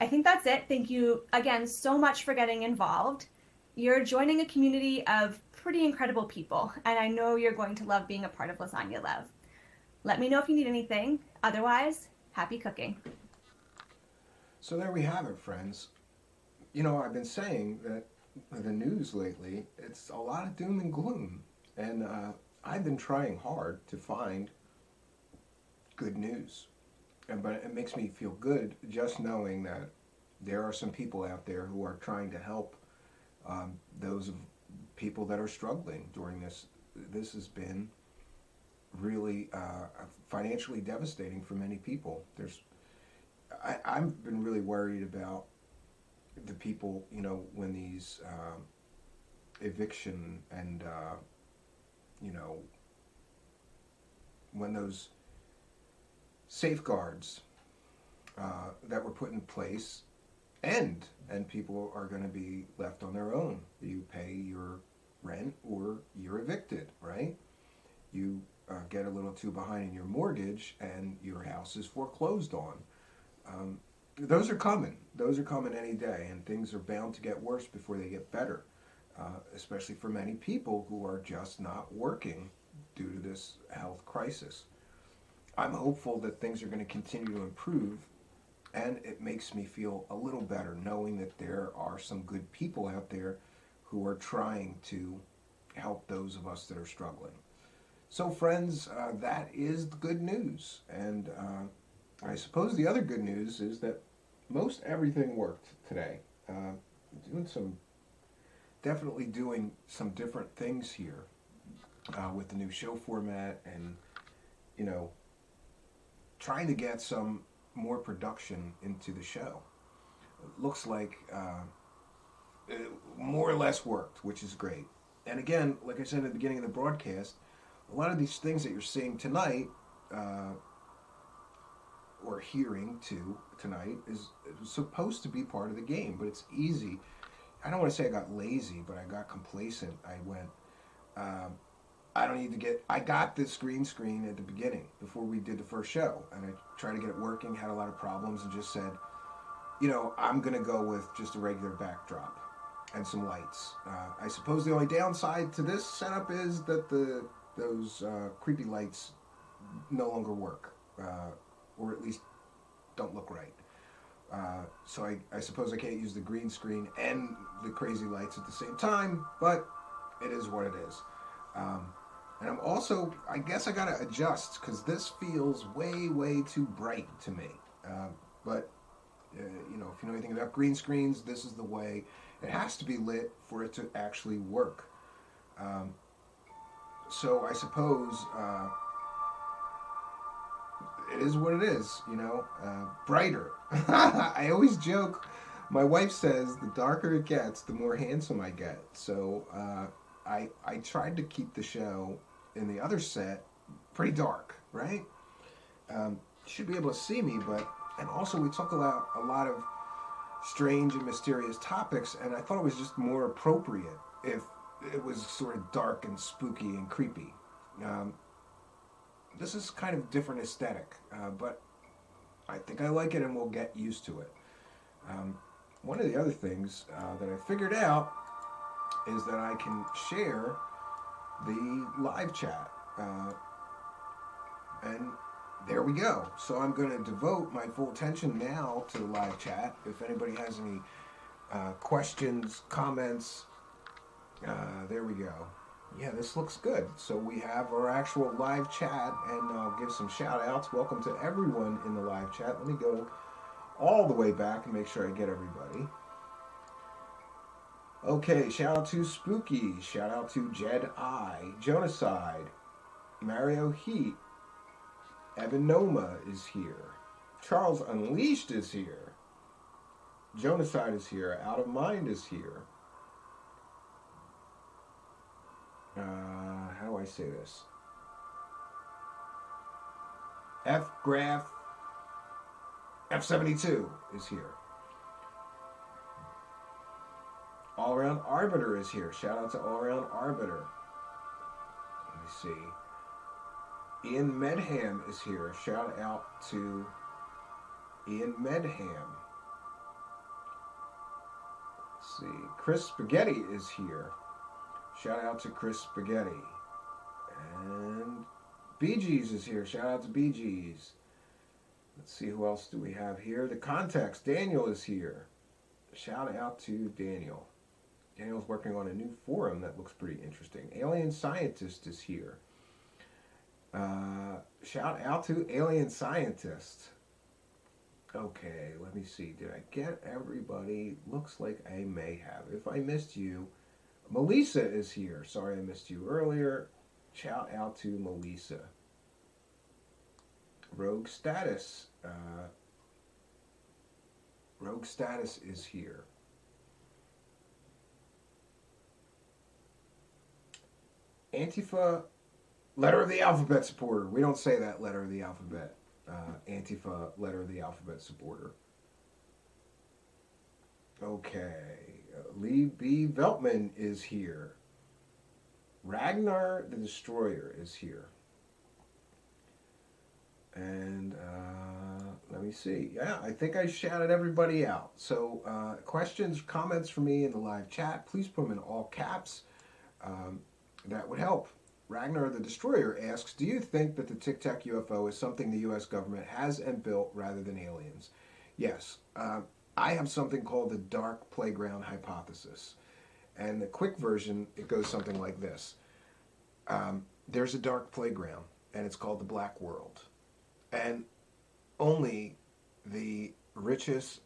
I think that's it. Thank you again so much for getting involved. You're joining a community of pretty incredible people, and I know you're going to love being a part of Lasagna Love. Let me know if you need anything. Otherwise, happy cooking. So there we have it, friends. You know, I've been saying that the news lately, it's a lot of doom and gloom. And I've been trying hard to find good news. But it makes me feel good just knowing that there are some people out there who are trying to help those people that are struggling during this. This has been really financially devastating for many people. I've been really worried about the people, you know, when these eviction and, you know, when those safeguards that were put in place end and people are going to be left on their own. You pay your rent or you're evicted, right? You get a little too behind in your mortgage and your house is foreclosed on. Those are coming. Those are coming any day, and things are bound to get worse before they get better, especially for many people who are just not working due to this health crisis. I'm hopeful that things are going to continue to improve, and it makes me feel a little better knowing that there are some good people out there who are trying to help those of us that are struggling. So friends, that is the good news. And I suppose the other good news is that most everything worked today. Definitely doing some different things here with the new show format and, you know, trying to get some more production into the show. It looks like it more or less worked, which is great. And again, like I said at the beginning of the broadcast, a lot of these things that you're seeing tonight, or hearing tonight, is supposed to be part of the game, but it's easy. I don't want to say I got lazy, but I got complacent. I went, I don't need to get, I got this green screen at the beginning before we did the first show, and I tried to get it working, had a lot of problems, and just said, you know, I'm going to go with just a regular backdrop and some lights. I suppose the only downside to this setup is that those creepy lights no longer work, or at least don't look right. So I suppose I can't use the green screen and the crazy lights at the same time, but it is what it is. And I'm also, I guess I gotta adjust, because this feels way, way too bright to me. But, you know, if you know anything about green screens, this is the way it has to be lit for it to actually work. So I suppose it is what it is, you know, brighter. I always joke My wife says the darker it gets, the more handsome I get. So I tried to keep the show in the other set pretty dark, right? You should be able to see me, and also we talk about a lot of strange and mysterious topics, and I thought it was just more appropriate if it was sort of dark and spooky and creepy. This is kind of different aesthetic, but I think I like it, and we'll get used to it. One of the other things that I figured out is that I can share the live chat, and there we go. So I'm going to devote my full attention now to the live chat. If anybody has any questions, comments, there we go. Yeah, this looks good. So we have our actual live chat, and I'll give some shout outs. Welcome to everyone in the live chat. Let me go all the way back and make sure I get everybody. Okay, shout out to Spooky, shout out to Jed I, Jonaside, Mario Heat, Evan Noma is here, Charles Unleashed is here, Jonaside is here, Out of Mind is here. How do I say this? F-Graph F72 is here. All Around Arbiter is here. Shout out to All Around Arbiter. Let me see. Ian Medham is here. Shout out to Ian Medham. Let's see. Chris Spaghetti is here. Shout out to Chris Spaghetti. And Bee Gees is here. Shout out to Bee Gees. Let's see, who else do we have here? The Context. Daniel is here. Shout out to Daniel. Daniel's working on a new forum that looks pretty interesting. Alien Scientist is here. Shout out to Alien Scientist. Okay, let me see. Did I get everybody? Looks like I may have. If I missed you, Melissa is here. Sorry I missed you earlier. Shout out to Melissa. Rogue Status. Rogue Status is here. Antifa, letter of the alphabet supporter. We don't say that, letter of the alphabet. Antifa, letter of the alphabet supporter. Okay. Lee B. Veltman is here. Ragnar the Destroyer is here. And let me see. Yeah, I think I shouted everybody out. So questions, comments for me in the live chat, please put them in all caps. That would help. Ragnar the Destroyer asks, do you think that the Tic Tac UFO is something the U.S. government has and built rather than aliens? Yes. I have something called the dark playground hypothesis. And the quick version, it goes something like this. There's a dark playground, and it's called the Black World. And only the richest,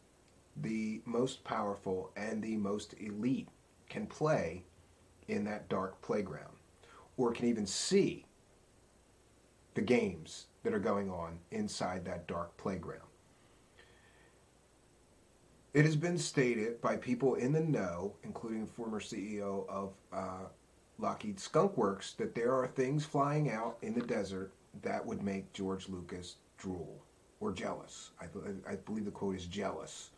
the most powerful, and the most elite can play in that dark playground, or can even see the games that are going on inside that dark playground. It has been stated by people in the know, including former CEO of Lockheed Skunk Works, that there are things flying out in the desert that would make George Lucas drool or jealous. I believe the quote is jealous.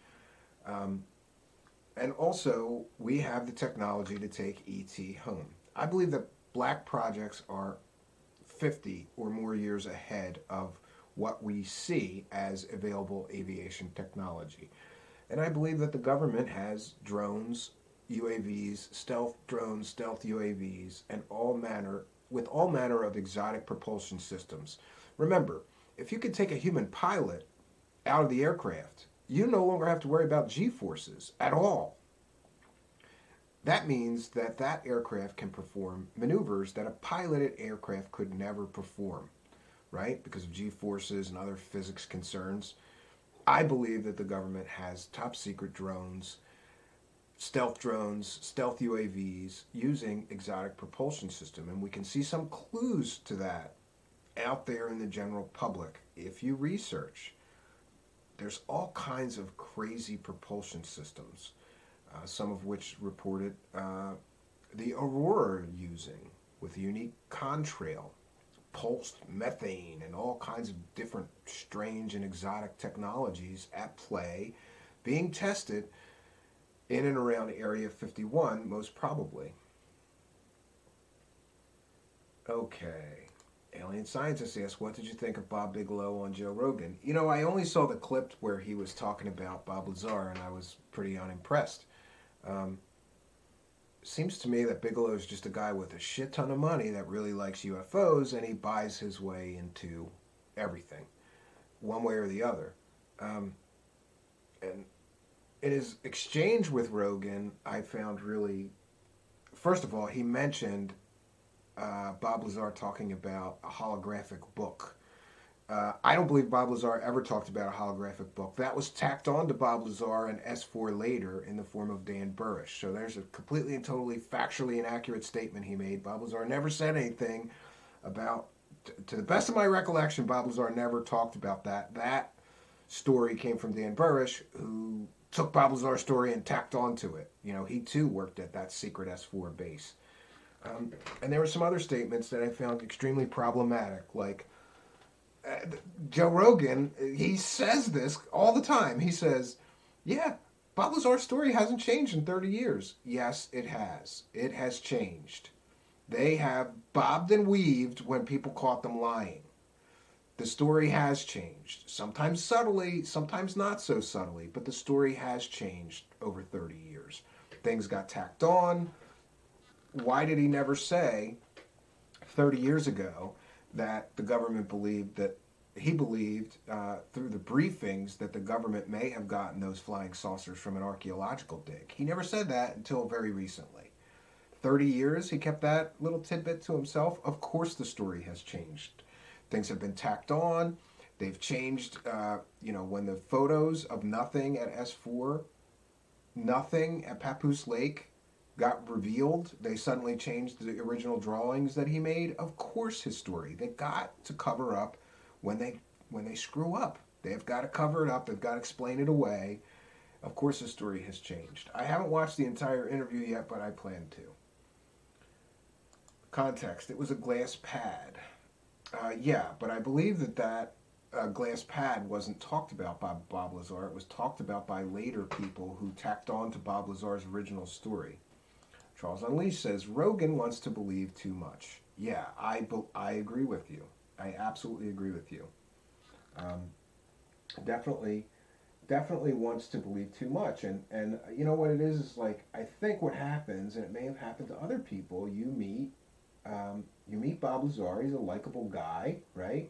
And also, we have the technology to take ET home. I believe that black projects are 50 or more years ahead of what we see as available aviation technology. And I believe that the government has drones, UAVs, stealth drones, stealth UAVs, and all manner of exotic propulsion systems. Remember, if you could take a human pilot out of the aircraft, you no longer have to worry about G-forces at all. That means that that aircraft can perform maneuvers that a piloted aircraft could never perform, right? Because of G-forces and other physics concerns. I believe that the government has top secret drones, stealth UAVs using exotic propulsion system. And we can see some clues to that out there in the general public if you research. there's all kinds of crazy propulsion systems, some of which reported the Aurora are using with a unique contrail, pulsed methane, and all kinds of different strange and exotic technologies at play, being tested in and around Area 51, most probably. Okay. Alien scientists asked, what did you think of Bob Bigelow on Joe Rogan? You know, I only saw the clip where he was talking about Bob Lazar, and I was pretty unimpressed. Seems to me that Bigelow is just a guy with a shit ton of money that really likes UFOs, and he buys his way into everything, one way or the other. And in his exchange with Rogan, I found really, first of all, he mentioned Bob Lazar talking about a holographic book. I don't believe Bob Lazar ever talked about a holographic book. That was tacked on to Bob Lazar and S4 later in the form of Dan Burrish. So there's a completely and totally factually inaccurate statement he made. Bob Lazar never said anything about, to the best of my recollection, Bob Lazar never talked about that. That story came from Dan Burrish, who took Bob Lazar's story and tacked onto it. You know, he too worked at that secret S4 base. And there were some other statements that I found extremely problematic, like Joe Rogan, he says this all the time. He says, yeah, Bob Lazar's story hasn't changed in 30 years. Yes, it has. It has changed. They have bobbed and weaved when people caught them lying. The story has changed. Sometimes subtly, sometimes not so subtly, but the story has changed over 30 years. Things got tacked on. Why did he never say 30 years ago that the government believed that he believed through the briefings that the government may have gotten those flying saucers from an archaeological dig? He never said that until very recently. 30 years, he kept that little tidbit to himself. Of course the story has changed. Things have been tacked on. They've changed, when the photos of nothing at S4, nothing at Papoose Lake got revealed, they suddenly changed the original drawings that he made. Of course his story. They got to cover up when they screw up. They've got to cover it up. They've got to explain it away. Of course his story has changed. I haven't watched the entire interview yet, but I plan to. Context. It was a glass pad. Yeah, but I believe that glass pad wasn't talked about by Bob Lazar. It was talked about by later people who tacked on to Bob Lazar's original story. Charles Unleashed says, Rogan wants to believe too much. Yeah, I agree with you. I absolutely agree with you. Definitely wants to believe too much. And you know what it is like, I think what happens, and it may have happened to other people, you meet Bob Lazar, he's a likable guy, right?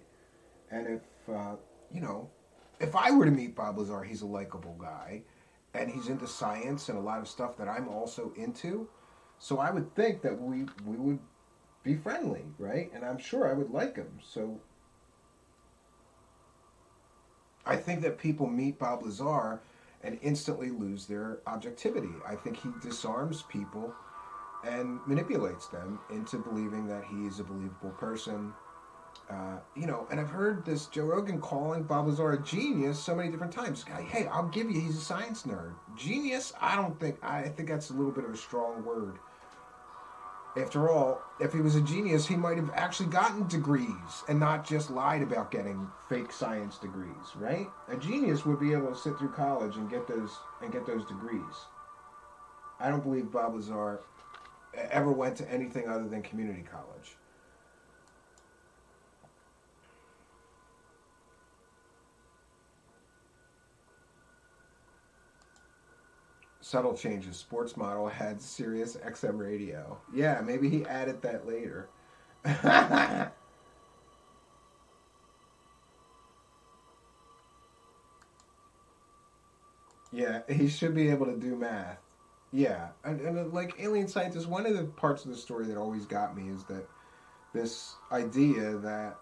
And if I were to meet Bob Lazar, he's a likable guy, and he's into science and a lot of stuff that I'm also into. So I would think that we would be friendly, right? And I'm sure I would like him. So I think that people meet Bob Lazar and instantly lose their objectivity. I think he disarms people and manipulates them into believing that he's a believable person. And I've heard this Joe Rogan calling Bob Lazar a genius so many different times. Hey, I'll give you, he's a science nerd. Genius? I think that's a little bit of a strong word. After all, if he was a genius, he might have actually gotten degrees and not just lied about getting fake science degrees, right? A genius would be able to sit through college and get those degrees. I don't believe Bob Lazar ever went to anything other than community college. Subtle changes. Sports model had Sirius XM radio. Yeah, maybe he added that later. Yeah, he should be able to do math. Yeah, and like alien scientists, one of the parts of the story that always got me is that this idea that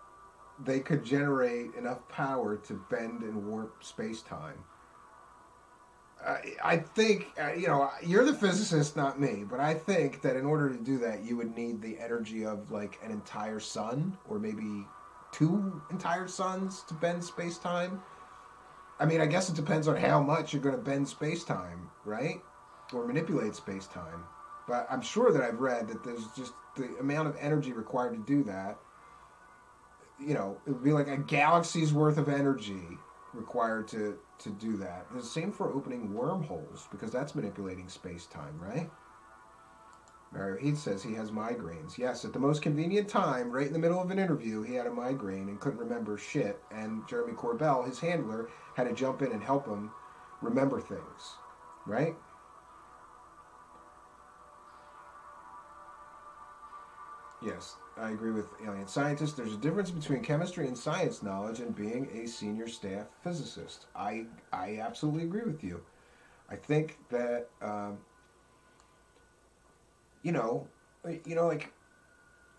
they could generate enough power to bend and warp space-time. I think, you're the physicist, not me, but I think that in order to do that, you would need the energy of, like, an entire sun, or maybe 2 entire suns to bend space-time. I mean, I guess it depends on how much you're going to bend space-time, right? Or manipulate space-time. But I'm sure that I've read that there's just the amount of energy required to do that. You know, it would be like a galaxy's worth of energy required to do that. The same for opening wormholes, because that's manipulating space-time, right? Mario Heath says he has migraines. Yes, at the most convenient time, right in the middle of an interview, he had a migraine and couldn't remember shit. And Jeremy Corbell, his handler, had to jump in and help him remember things, right? Yes, I agree with alien scientists. There's a difference between chemistry and science knowledge and being a senior staff physicist. I absolutely agree with you. I think that like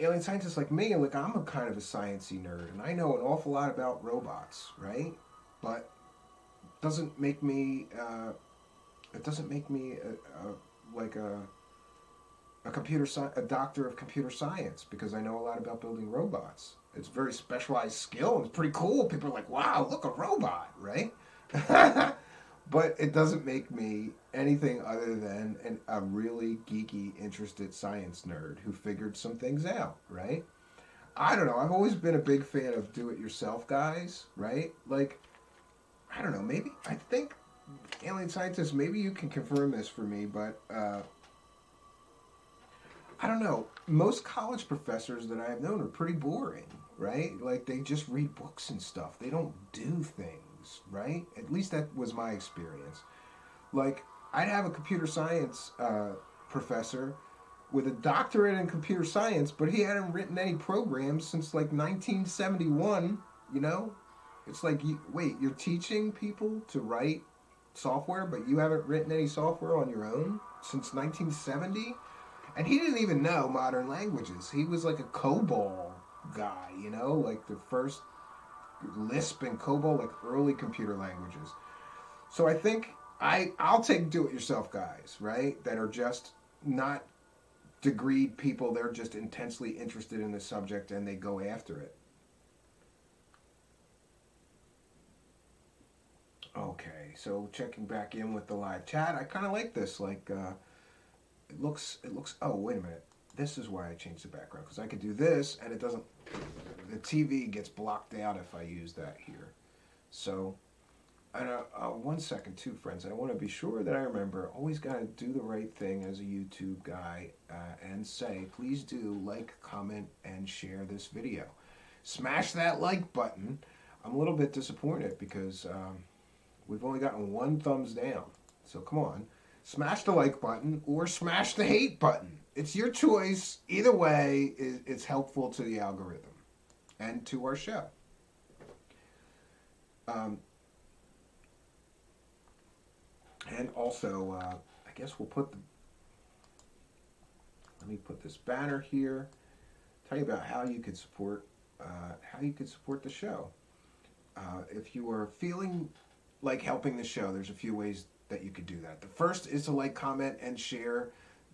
alien scientists like me, like I'm a kind of a sciencey nerd, and I know an awful lot about robots, right? But it doesn't make me a doctor of computer science, because I know a lot about building robots. It's a very specialized skill, and it's pretty cool. People are like, wow, look, a robot, right? But it doesn't make me anything other than a really geeky, interested science nerd who figured some things out, right? I don't know. I've always been a big fan of do-it-yourself guys, right? Like, I don't know. Maybe, I think, alien scientists, maybe you can confirm this for me, but I don't know. Most college professors that I've known are pretty boring, right? Like, they just read books and stuff. They don't do things, right? At least that was my experience. Like, I'd have a computer science professor with a doctorate in computer science, but he hadn't written any programs since, like, 1971, you know? It's like, wait, you're teaching people to write software, but you haven't written any software on your own since 1970? And he didn't even know modern languages. He was like a COBOL guy, you know, like the first Lisp and COBOL, like early computer languages. So I think I'll take do-it-yourself guys, right, that are just not degreed people. They're just intensely interested in the subject and they go after it. Okay, so checking back in with the live chat. I kind of like this, like... It looks, oh, wait a minute. This is why I changed the background, because I could do this, and it doesn't, the TV gets blocked out if I use that here. So, and 1 second too, friends. I want to be sure that I remember, always got to do the right thing as a YouTube guy, and say, please do like, comment, and share this video. Smash that like button. I'm a little bit disappointed, because we've only gotten 1 thumbs down. So come on. Smash the like button or smash the hate button. It's your choice. Either way, it's helpful to the algorithm and to our show. And also, I guess we'll put let me put this banner here. Tell you about how you could support the show. If you are feeling like helping the show, there's a few ways that you could do that. The first is to like, comment, and share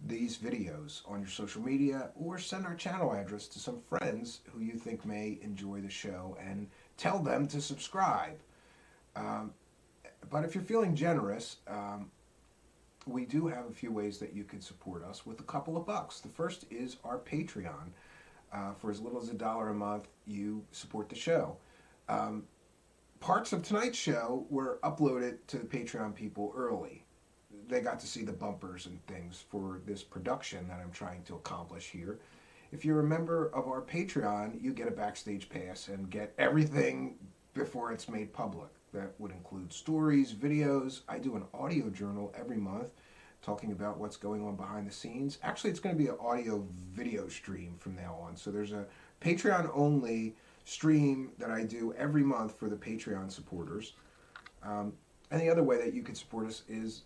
these videos on your social media, or send our channel address to some friends who you think may enjoy the show and tell them to subscribe. But if you're feeling generous, we do have a few ways that you can support us with a couple of bucks. The first is our Patreon. For as little as $1 a month, you support the show. Parts of tonight's show were uploaded to the Patreon people early. They got to see the bumpers and things for this production that I'm trying to accomplish here. If you're a member of our Patreon, you get a backstage pass and get everything before it's made public. That would include stories, videos. I do an audio journal every month talking about what's going on behind the scenes. Actually, it's going to be an audio video stream from now on. So there's a Patreon-only stream that I do every month for the Patreon supporters. And the other way that you can support us is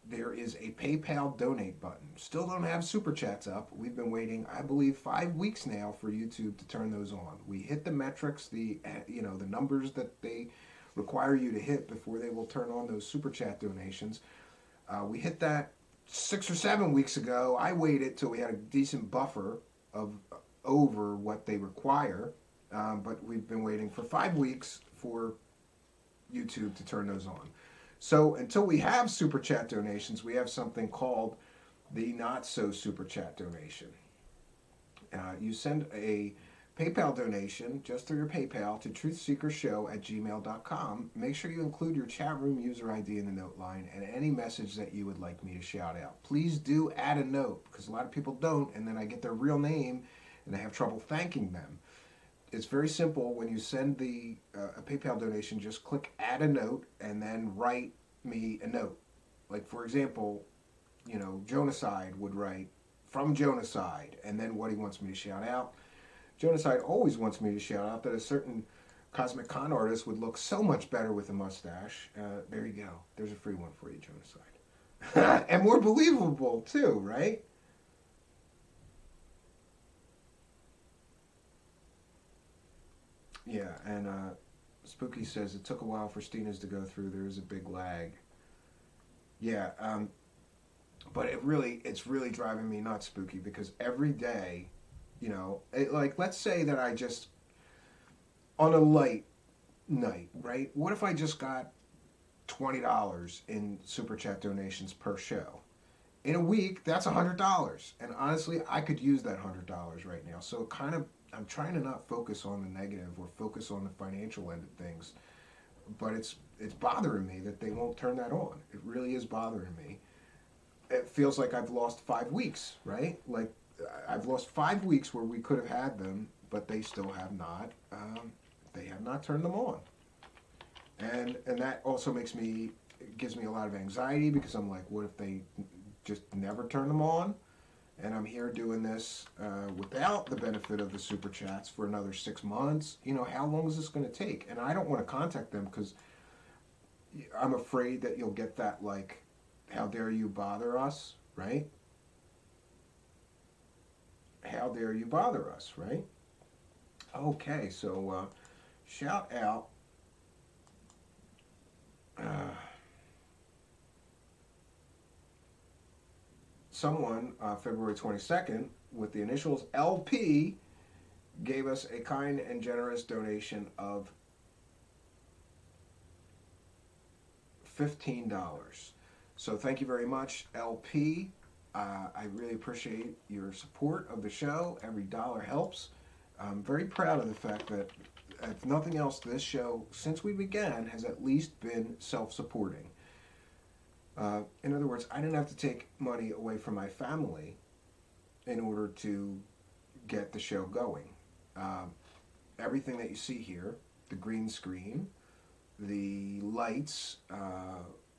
there is a PayPal donate button. Still don't have Super Chats up. We've been waiting, I believe, 5 weeks now for YouTube to turn those on. We hit the metrics, the numbers that they require you to hit before they will turn on those Super Chat donations. We hit that 6 or 7 weeks ago. I waited till we had a decent buffer of over what they require. But we've been waiting for 5 weeks for YouTube to turn those on. So until we have super chat donations, we have something called the not so super chat donation. You send a PayPal donation just through your PayPal to truthseekershow@gmail.com. Make sure you include your chat room user ID in the note line and any message that you would like me to shout out. Please do add a note, because a lot of people don't, and then I get their real name and I have trouble thanking them. It's very simple. When you send a PayPal donation, just click add a note and then write me a note. Like, for example, Jonaside would write from Jonaside and then what he wants me to shout out. Jonaside always wants me to shout out that a certain cosmic con artist would look so much better with a mustache. There you go. There's a free one for you, Jonaside. And more believable, too, right? Yeah, and Spooky says it took a while for Stina's to go through. There is a big lag. Yeah, but it's really driving me nuts, Spooky, because every day, like, let's say that I just, on a light night, right? What if I just got $20 in super chat donations per show? In a week, that's $100. And honestly, I could use that $100 right now. So I'm trying to not focus on the negative or focus on the financial end of things. But it's bothering me that they won't turn that on. It really is bothering me. It feels like I've lost 5 weeks, right? Like, I've lost 5 weeks where we could have had them, but they still have not. They have not turned them on. And that also gives me a lot of anxiety, because I'm like, what if they just never turn them on? And I'm here doing this without the benefit of the super chats for another 6 months. How long is this going to take? And I don't want to contact them because I'm afraid that you'll get that, like, how dare you bother us, right? How dare you bother us, right? Okay, so shout out. Someone, February 22nd, with the initials LP, gave us a kind and generous donation of $15. So thank you very much, LP. I really appreciate your support of the show. Every dollar helps. I'm very proud of the fact that, if nothing else, this show, since we began, has at least been self-supporting. In other words, I didn't have to take money away from my family in order to get the show going. Everything that you see here, the green screen, the lights,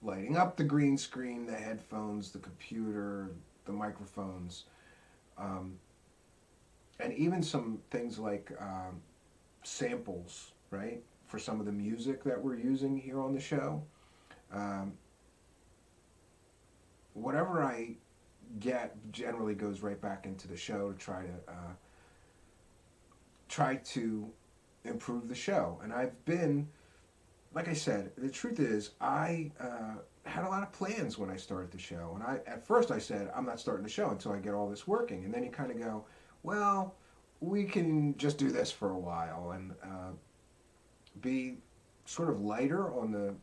lighting up the green screen, the headphones, the computer, the microphones, and even some things like samples, right, for some of the music that we're using here on the show. Whatever I get generally goes right back into the show to try to improve the show. And I've been, like I said, the truth is, I had a lot of plans when I started the show. And at first I said, I'm not starting the show until I get all this working. And then you kind of go, well, we can just do this for a while and be sort of lighter on the,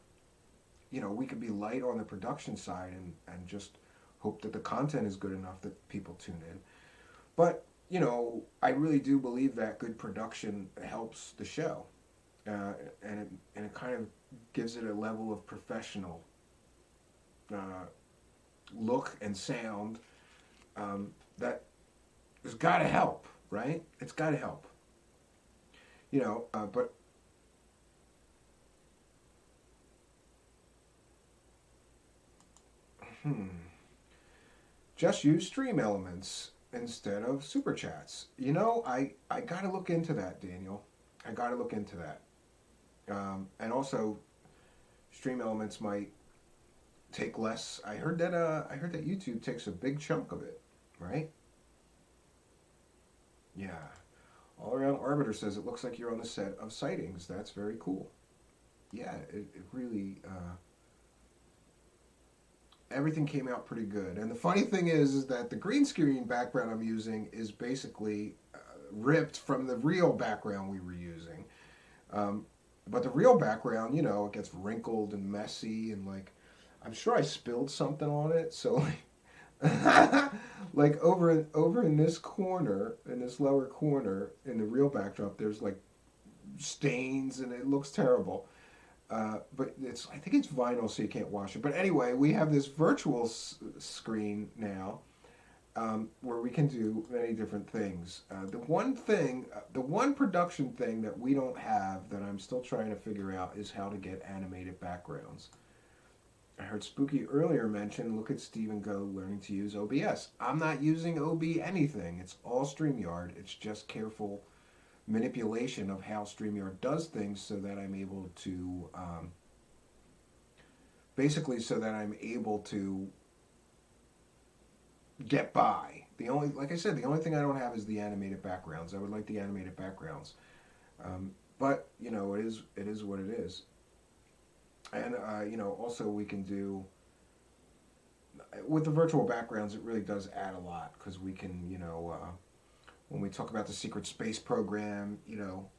we could be light on the production side and just hope that the content is good enough that people tune in. But, I really do believe that good production helps the show. And it kind of gives it a level of professional look and sound that has got to help, right? It's got to help. But just use stream elements instead of super chats. I got to look into that, Daniel. I got to look into that. And also, stream elements might take less. I heard that YouTube takes a big chunk of it, right? Yeah. All Around Arbiter says it looks like you're on the set of Sightings. That's very cool. Yeah, it really. Everything came out pretty good. And the funny thing is that the green screen background I'm using is basically ripped from the real background we were using. But the real background, you know, it gets wrinkled and messy, and like, I'm sure I spilled something on it. So like over in this corner, in this lower corner, in the real backdrop, there's like stains, and it looks terrible. But I think it's vinyl, so you can't wash it. But anyway, we have this virtual screen now, where we can do many different things. The one production thing that we don't have that I'm still trying to figure out is how to get animated backgrounds. I heard Spooky earlier mention, look at Stephen Go learning to use OBS. I'm not using OB anything. It's all StreamYard. It's just careful manipulation of how StreamYard does things so that I'm able to, basically so that I'm able to get by. Like I said, the only thing I don't have is the animated backgrounds. I would like the animated backgrounds. But, you know, it is what it is. And, you know, also we can do, with the virtual backgrounds, it really does add a lot, because we can, you know, when we talk about the secret space program, you know,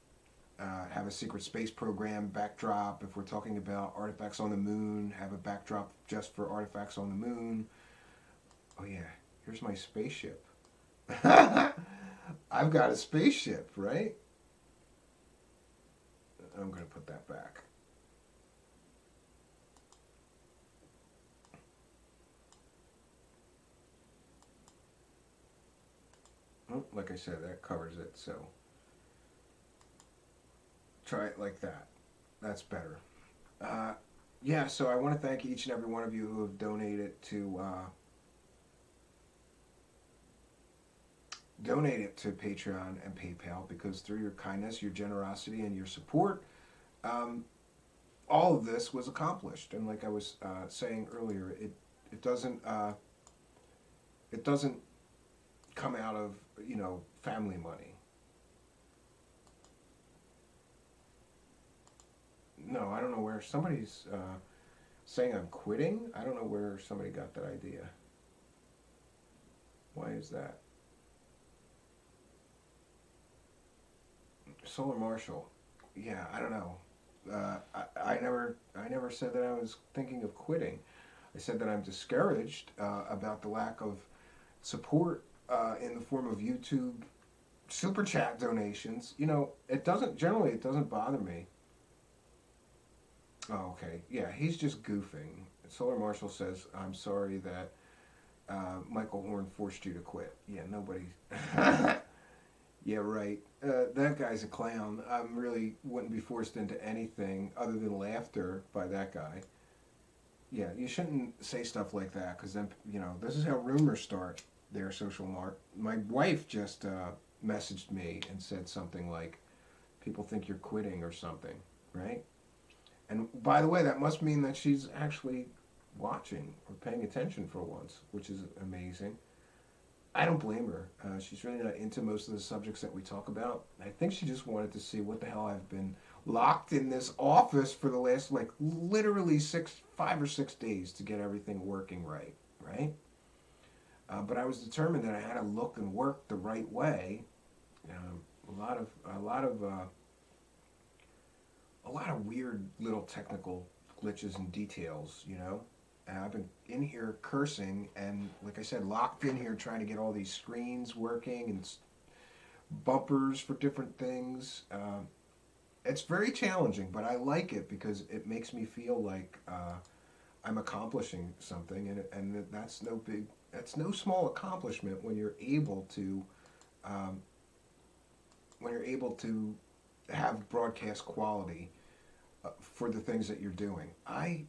have a secret space program backdrop. If we're talking about artifacts on the moon, have a backdrop just for artifacts on the moon. Oh yeah, here's my spaceship. I've got a spaceship, right? I'm going to put that back. Like I said, that covers it, so try it like that. That's better. Yeah, so I want to thank each and every one of you who have donated to Patreon and PayPal, because through your kindness, your generosity, and your support, all of this was accomplished. And like I was saying earlier, it doesn't come out of, you know, family money. No, I don't know where somebody's saying I'm quitting. I don't know where somebody got that idea. Why is that? Solar Marshall. Yeah, I don't know. I never said that I was thinking of quitting. I said that I'm discouraged about the lack of support in the form of YouTube super chat donations. You know, it doesn't bother me. Oh, okay. Yeah, he's just goofing. Solar Marshall says, I'm sorry that Michael Horn forced you to quit. Yeah, nobody. Yeah, right. That guy's a clown. I really wouldn't be forced into anything other than laughter by that guy. Yeah, you shouldn't say stuff like that, because then, you know, this is how rumors start there, Social Mark. My wife just messaged me and said something like, people think you're quitting or something, right? And by the way, that must mean that she's actually watching or paying attention for once, which is amazing. I don't blame her. She's really not into most of the subjects that we talk about. I think she just wanted to see what the hell I've been locked in this office for the last, like, literally 5 or 6 days to get everything working right? But I was determined that I had to look and work the right way. A lot of weird little technical glitches and details, you know. I've been in here cursing and, like I said, locked in here trying to get all these screens working and bumpers for different things. It's very challenging, but I like it because it makes me feel like I'm accomplishing something, and that's no small accomplishment when you're able to have broadcast quality for the things that you're doing. I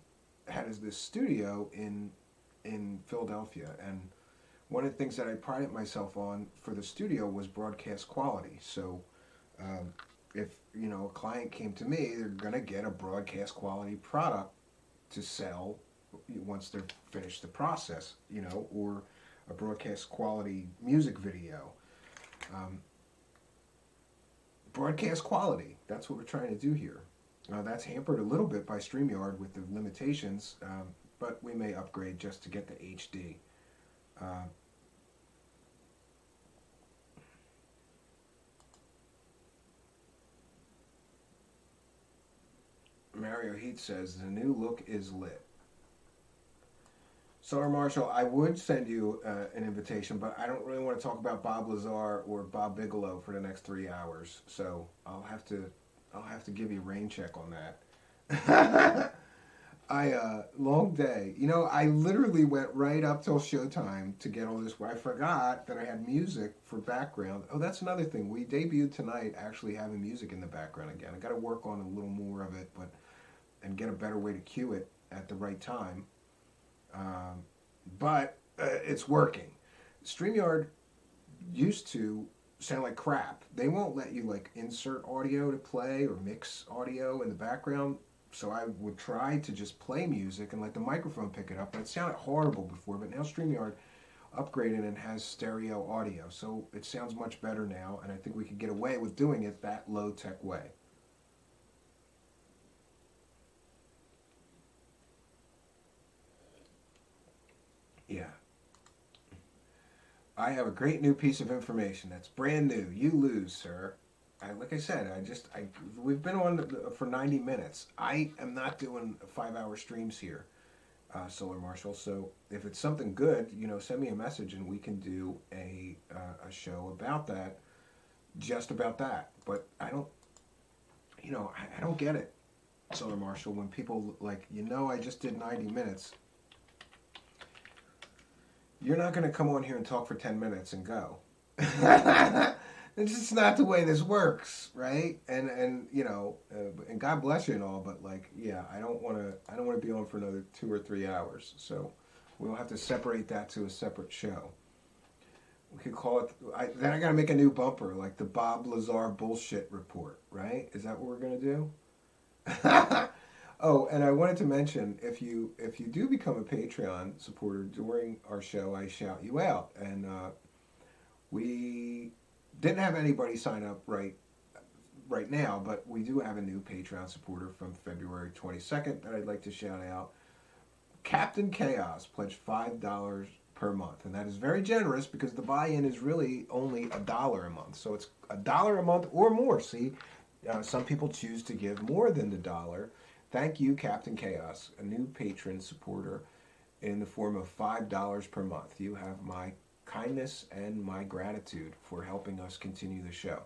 had this studio in Philadelphia, and one of the things that I prided myself on for the studio was broadcast quality. So if, you know, a client came to me, they're going to get a broadcast quality product to sell once they're finished the process, you know, or a broadcast quality music video. Broadcast quality, that's what we're trying to do here. That's hampered a little bit by StreamYard with the limitations, but we may upgrade just to get the HD. Mario Heat says, the new look is lit. Solar Marshall, I would send you an invitation, but I don't really want to talk about Bob Lazar or Bob Bigelow for the next 3 hours. So I'll have to give you a rain check on that. Long day. You know, I literally went right up till showtime to get all this. I forgot that I had music for background. Oh, that's another thing. We debuted tonight actually having music in the background again. I got to work on a little more of it, and get a better way to cue it at the right time. But it's working. StreamYard used to sound like crap. They won't let you like insert audio to play or mix audio in the background. So I would try to just play music and let the microphone pick it up. But it sounded horrible before. But now StreamYard upgraded and has stereo audio. So it sounds much better now. And I think we could get away with doing it that low-tech way. Yeah. I have a great new piece of information that's brand new. You lose, sir. Like I said, we've been on for 90 minutes. I am not doing 5-hour streams here, Solar Marshall. So if it's something good, send me a message and we can do a show about that, just about that. But I don't get it, Solar Marshall, when people like, I just did 90 minutes. You're not going to come on here and talk for 10 minutes and go. It's just not the way this works, right? And and God bless you and all, but I don't want to be on for another 2 or 3 hours. So we'll have to separate that to a separate show. We could call it. Then I got to make a new bumper, like the Bob Lazar bullshit report, right? Is that what we're gonna do? Oh, and I wanted to mention, if you do become a Patreon supporter during our show, I shout you out. And we didn't have anybody sign up right now, but we do have a new Patreon supporter from February 22nd that I'd like to shout out. Captain Chaos pledged $5 per month, and that is very generous because the buy-in is really only $1 a month. So it's $1 a month or more. See, some people choose to give more than the $1. Thank you, Captain Chaos, a new patron supporter in the form of $5 per month. You have my kindness and my gratitude for helping us continue the show.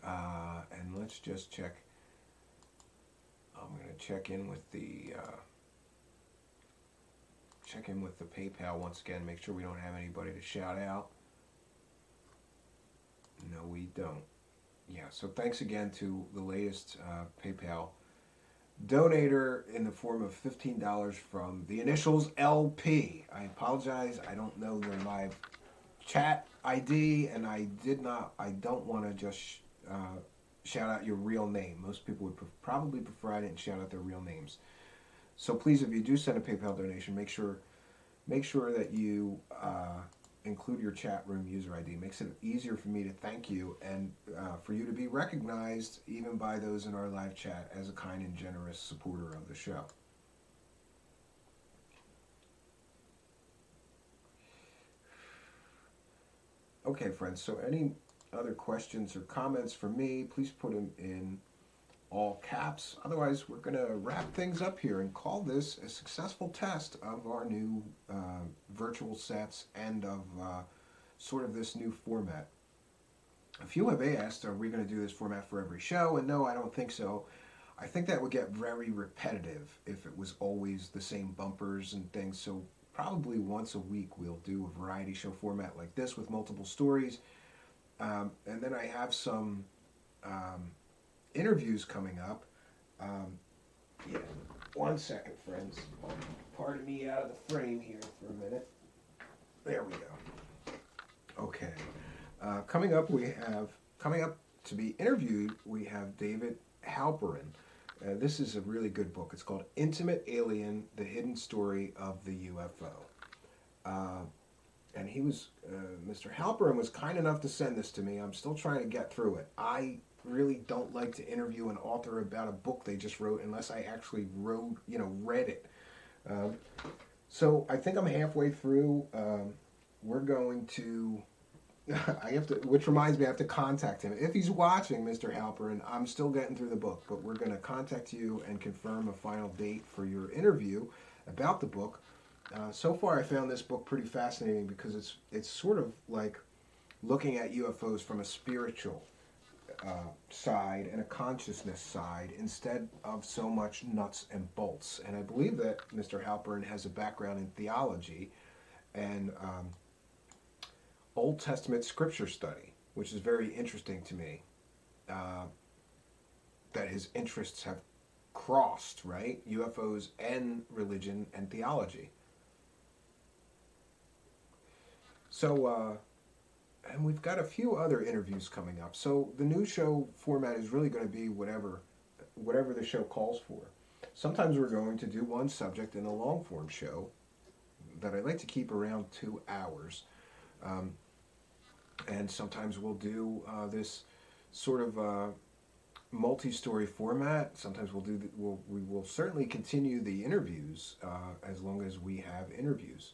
And let's just check. I'm going to check in with the PayPal once again. Make sure we don't have anybody to shout out. No, we don't. Yeah. So thanks again to the latest PayPal donator in the form of $15 from the initials LP. I apologize. I don't know their live chat ID, and I don't want to just shout out your real name. Most people would probably prefer I didn't shout out their real names. So please, if you do send a PayPal donation, make sure that you include your chat room user ID. Makes it easier for me to thank you and for you to be recognized even by those in our live chat as a kind and generous supporter of the show. Okay, friends, so any other questions or comments for me, please put them in all caps. Otherwise, we're going to wrap things up here and call this a successful test of our new virtual sets and of sort of this new format. A few have asked, are we going to do this format for every show? And no, I don't think so. I think that would get very repetitive if it was always the same bumpers and things. So probably once a week we'll do a variety show format like this with multiple stories. And then I have some interviews coming up. Yeah, 1 second, friends. Pardon me out of the frame here for a minute. There we go. Okay. Coming up to be interviewed, we have David Halperin. This is a really good book. It's called Intimate Alien, The Hidden Story of the UFO. And he was, Mr. Halperin was kind enough to send this to me. I'm still trying to get through it. I really don't like to interview an author about a book they just wrote unless I actually read it. So I think I'm halfway through. We're going to I have to, which reminds me, I have to contact him. If he's watching, Mr. Halperin, I'm still getting through the book, but we're going to contact you and confirm a final date for your interview about the book. So far, I found this book pretty fascinating because it's sort of like looking at UFOs from a spiritual side and a consciousness side instead of so much nuts and bolts. And I believe that Mr. Halperin has a background in theology and Old Testament scripture study, which is very interesting to me, that his interests have crossed, right? UFOs and religion and theology. So, and we've got a few other interviews coming up. So the new show format is really going to be whatever the show calls for. Sometimes we're going to do one subject in a long-form show that I like to keep around 2 hours. And sometimes we'll do this sort of multi-story format. Sometimes we will certainly continue the interviews as long as we have interviews.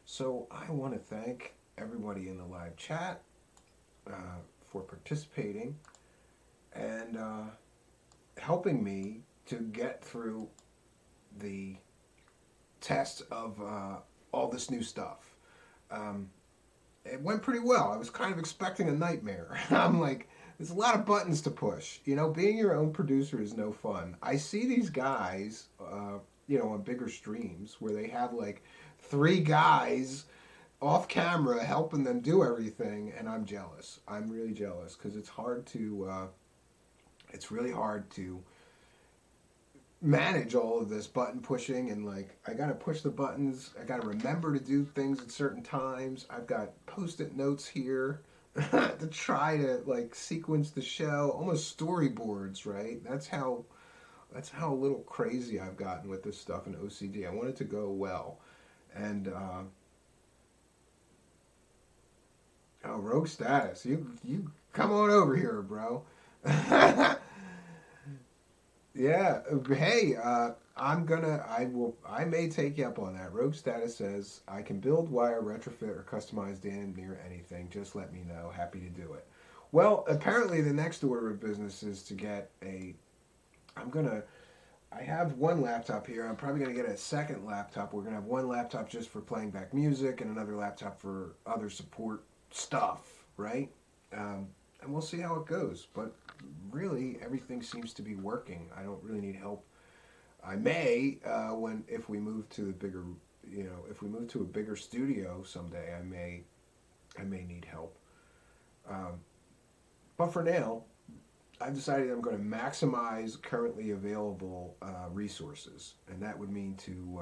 So I want to thank everybody in the live chat for participating and helping me to get through the test of all this new stuff. It went pretty well. I was kind of expecting a nightmare. I'm like, there's a lot of buttons to push. You know, being your own producer is no fun. I see these guys, on bigger streams where they have like 3 guys off camera helping them do everything, and I'm jealous. I'm really jealous because it's really hard to manage all of this button pushing, and like I gotta push the buttons, I gotta remember to do things at certain times. I've got post-it notes here to try to like sequence the show, almost storyboards, right? That's how a little crazy I've gotten with this stuff in OCD. I want it to go well. And Rogue Status, you come on over here, bro. Yeah, hey, I may take you up on that. Rogue Status says, I can build, wire, retrofit, or customize damn near anything. Just let me know. Happy to do it. Well, apparently the next order of business is to get I have one laptop here. I'm probably going to get a second laptop. We're going to have one laptop just for playing back music and another laptop for other support stuff, right? And we'll see how it goes. But really, everything seems to be working. I don't really need help. I may, if we move to a bigger studio someday, I may need help. But for now, I've decided I'm going to maximize currently available resources, and that would mean to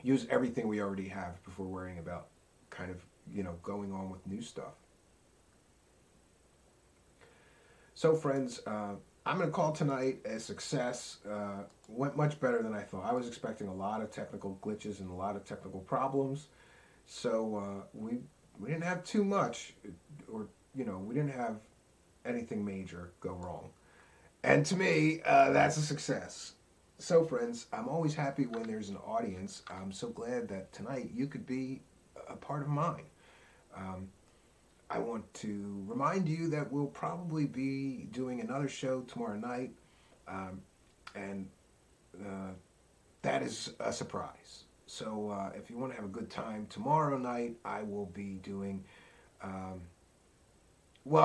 use everything we already have before worrying about kind of, going on with new stuff. So, friends, I'm going to call tonight a success. Went much better than I thought. I was expecting a lot of technical glitches and a lot of technical problems. So we didn't have too much, or we didn't have anything major go wrong. And to me, that's a success. So, friends, I'm always happy when there's an audience. I'm so glad that tonight you could be a part of mine. I want to remind you that we'll probably be doing another show tomorrow night, and that is a surprise. So if you want to have a good time tomorrow night, I will be doing, I'll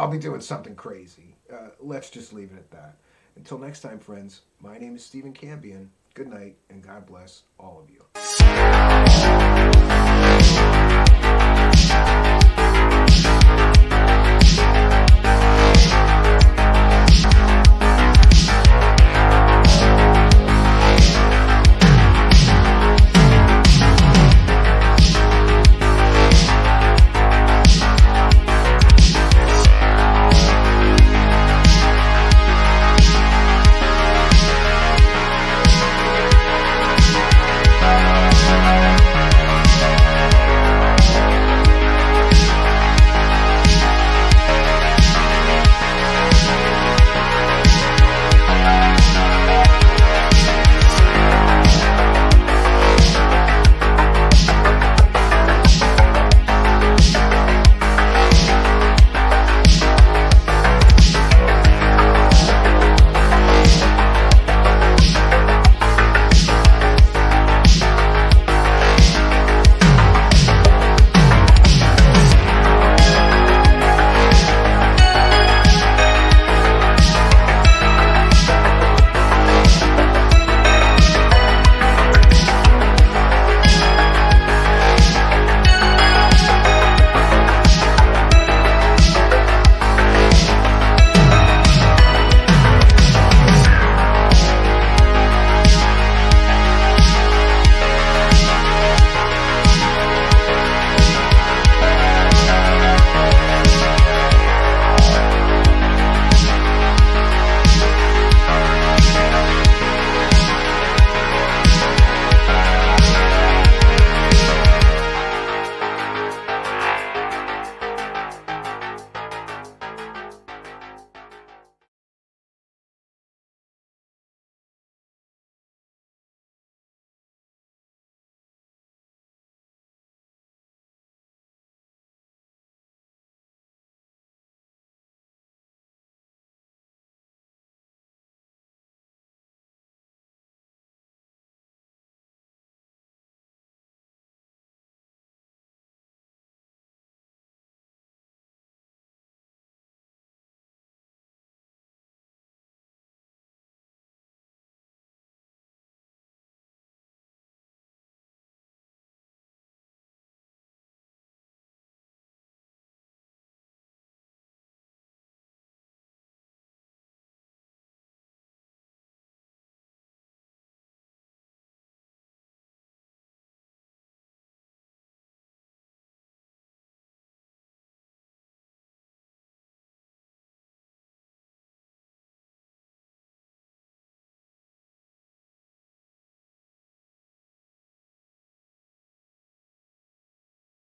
be doing something crazy. Let's just leave it at that. Until next time, friends, my name is Stephen Cambion. Good night, and God bless all of you.